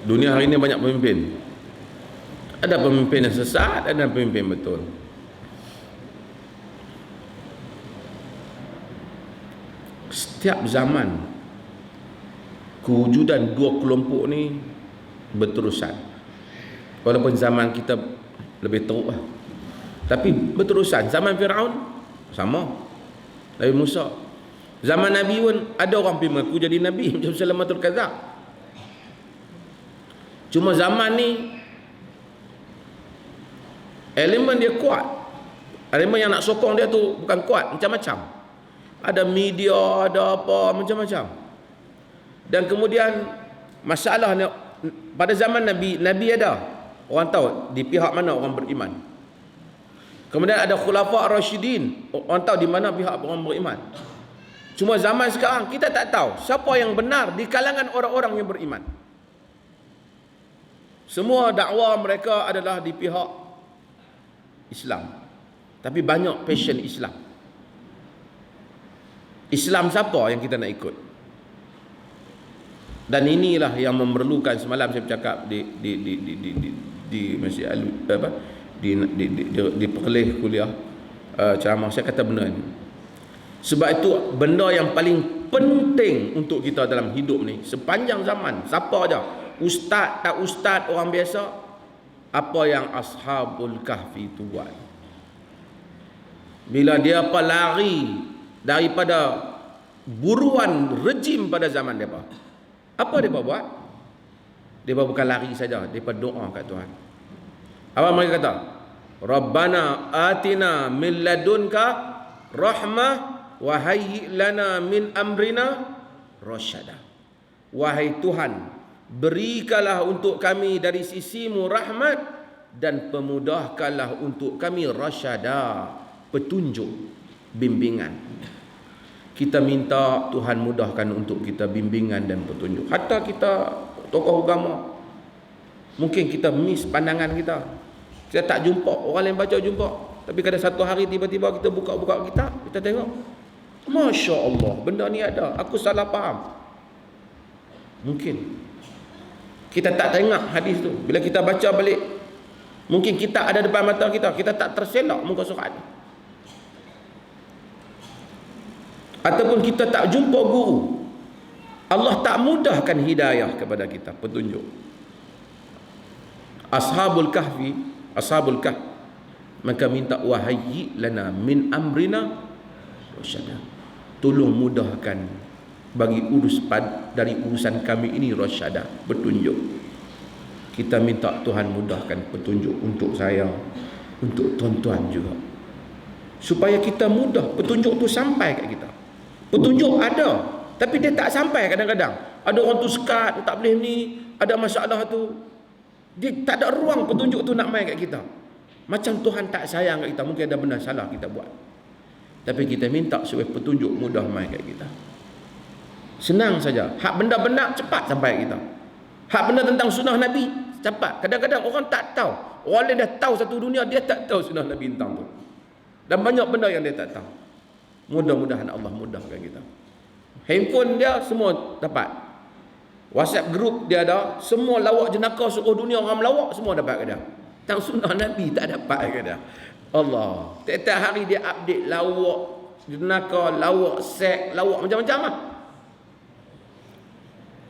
Dunia hari ini banyak pemimpin. Ada pemimpin yang sesat, ada pemimpin betul. Setiap zaman kewujudan dua kelompok ni berterusan. Walaupun zaman kita lebih teruk lah, tapi berterusan. Zaman Firaun sama, Nabi Musa. Zaman Nabi pun ada orang pergi mengaku jadi Nabi macam Salamatul Kadzab. Cuma zaman ni elemen dia kuat. Elemen yang nak sokong dia tu bukan kuat, macam-macam. Ada media, ada apa, macam-macam. Dan kemudian Masalah ni, pada zaman Nabi ada orang tahu di pihak mana orang beriman. Kemudian ada khulafa rasyidin, orang tahu di mana pihak orang beriman. Cuma zaman sekarang kita tak tahu siapa yang benar di kalangan orang-orang yang beriman. Semua dakwah mereka adalah di pihak Islam, tapi banyak passion Islam. Islam siapa yang kita nak ikut? Dan inilah yang memerlukan, semalam saya bercakap di Masjid di perleh kuliah ceramah, saya kata benda ni. Sebab itu benda yang paling penting untuk kita dalam hidup ni sepanjang zaman, siapa aja, ustaz tak ustaz, orang biasa, apa yang Ashabul Kahfi tu buat. Bila dia lari daripada buruan rejim pada zaman mereka, apa mereka buat? Mereka bukan lari saja, mereka doa kat Tuhan. Apa mereka kata? Rabbana atina min ladunka rahmah wa hayyi lana min amrina rasyada. Wahai Tuhan, berikanlah untuk kami dari sisimu rahmat dan pemudahkanlah untuk kami rasyada, petunjuk, bimbingan. Kita minta Tuhan mudahkan untuk kita bimbingan dan petunjuk. Hatta kita tokoh agama, mungkin kita miss pandangan kita. Kita tak jumpa, orang lain baca jumpa. Tapi kadang satu hari tiba-tiba kita buka-buka kita tengok, Masya Allah, benda ni ada, aku salah faham. Mungkin kita tak tengok hadis tu. Bila kita baca balik, mungkin kita ada depan mata kita, kita tak terselak muka surat. Ataupun kita tak jumpa guru, Allah tak mudahkan hidayah kepada kita, petunjuk. Ashabul Kahf, maka minta wahayyi lana min amrina rasyada, tolong mudahkan bagi dari urusan kami ini rasyada, petunjuk. Kita minta Tuhan mudahkan petunjuk untuk saya, untuk tuan-tuan juga, supaya kita mudah petunjuk tu sampai kat kita. Petunjuk ada, tapi dia tak sampai kadang-kadang. Ada orang tu sekat, tak boleh ni, ada masalah tu, dia tak ada ruang petunjuk tu nak main kat kita. Macam Tuhan tak sayang kat kita, mungkin ada benda salah kita buat. Tapi kita minta supaya petunjuk mudah main kat kita. Senang saja. Hak benda benar cepat sampai kita. Hak benda tentang sunnah Nabi cepat. Kadang-kadang orang tak tahu. Orang lain dah tahu satu dunia, dia tak tahu sunnah Nabi tentang tu. Dan banyak benda yang dia tak tahu. Mudah-mudahan Allah mudahkan kita. Handphone dia semua dapat. WhatsApp group dia ada, semua lawak jenaka seluruh dunia orang melawak semua dapat ke dia. Tentang sunnah Nabi tak dapat ke dia. Allah, tiap-tiap hari dia update lawak jenaka, lawak seks, lawak macam-macam lah.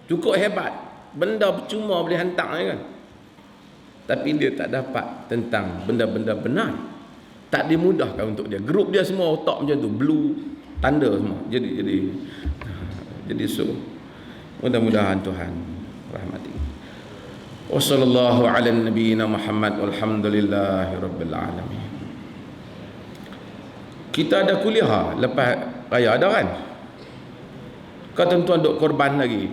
Cukup hebat. Benda percuma boleh hantar kan. Tapi dia tak dapat tentang benda-benda benar. Tak dimudahkan untuk dia. Grup dia semua otak macam tu, blue, tanda semua. Jadi so mudah-mudahan Tuhan rahmati. Wassallallahu ala nabiyyina Muhammad walhamdulillahi rabbil alamin. Kita ada kuliah lepas raya ada kan? Kau tuan-tuan duk korban lagi.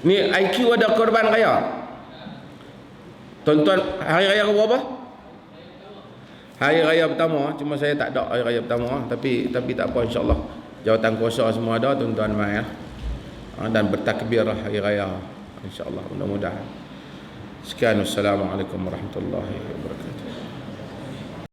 Ni IQ ada korban raya. Tuan-tuan hari raya berapa? Hari raya pertama, cuma saya tak ada hari raya pertama, tapi tak apa, insya-Allah jawatan kuasa semua ada, tuan-tuan mai ya. Dan bertakbir hari raya, insya-Allah, mudah-mudahan. Sekian, assalamualaikum warahmatullahi wabarakatuh.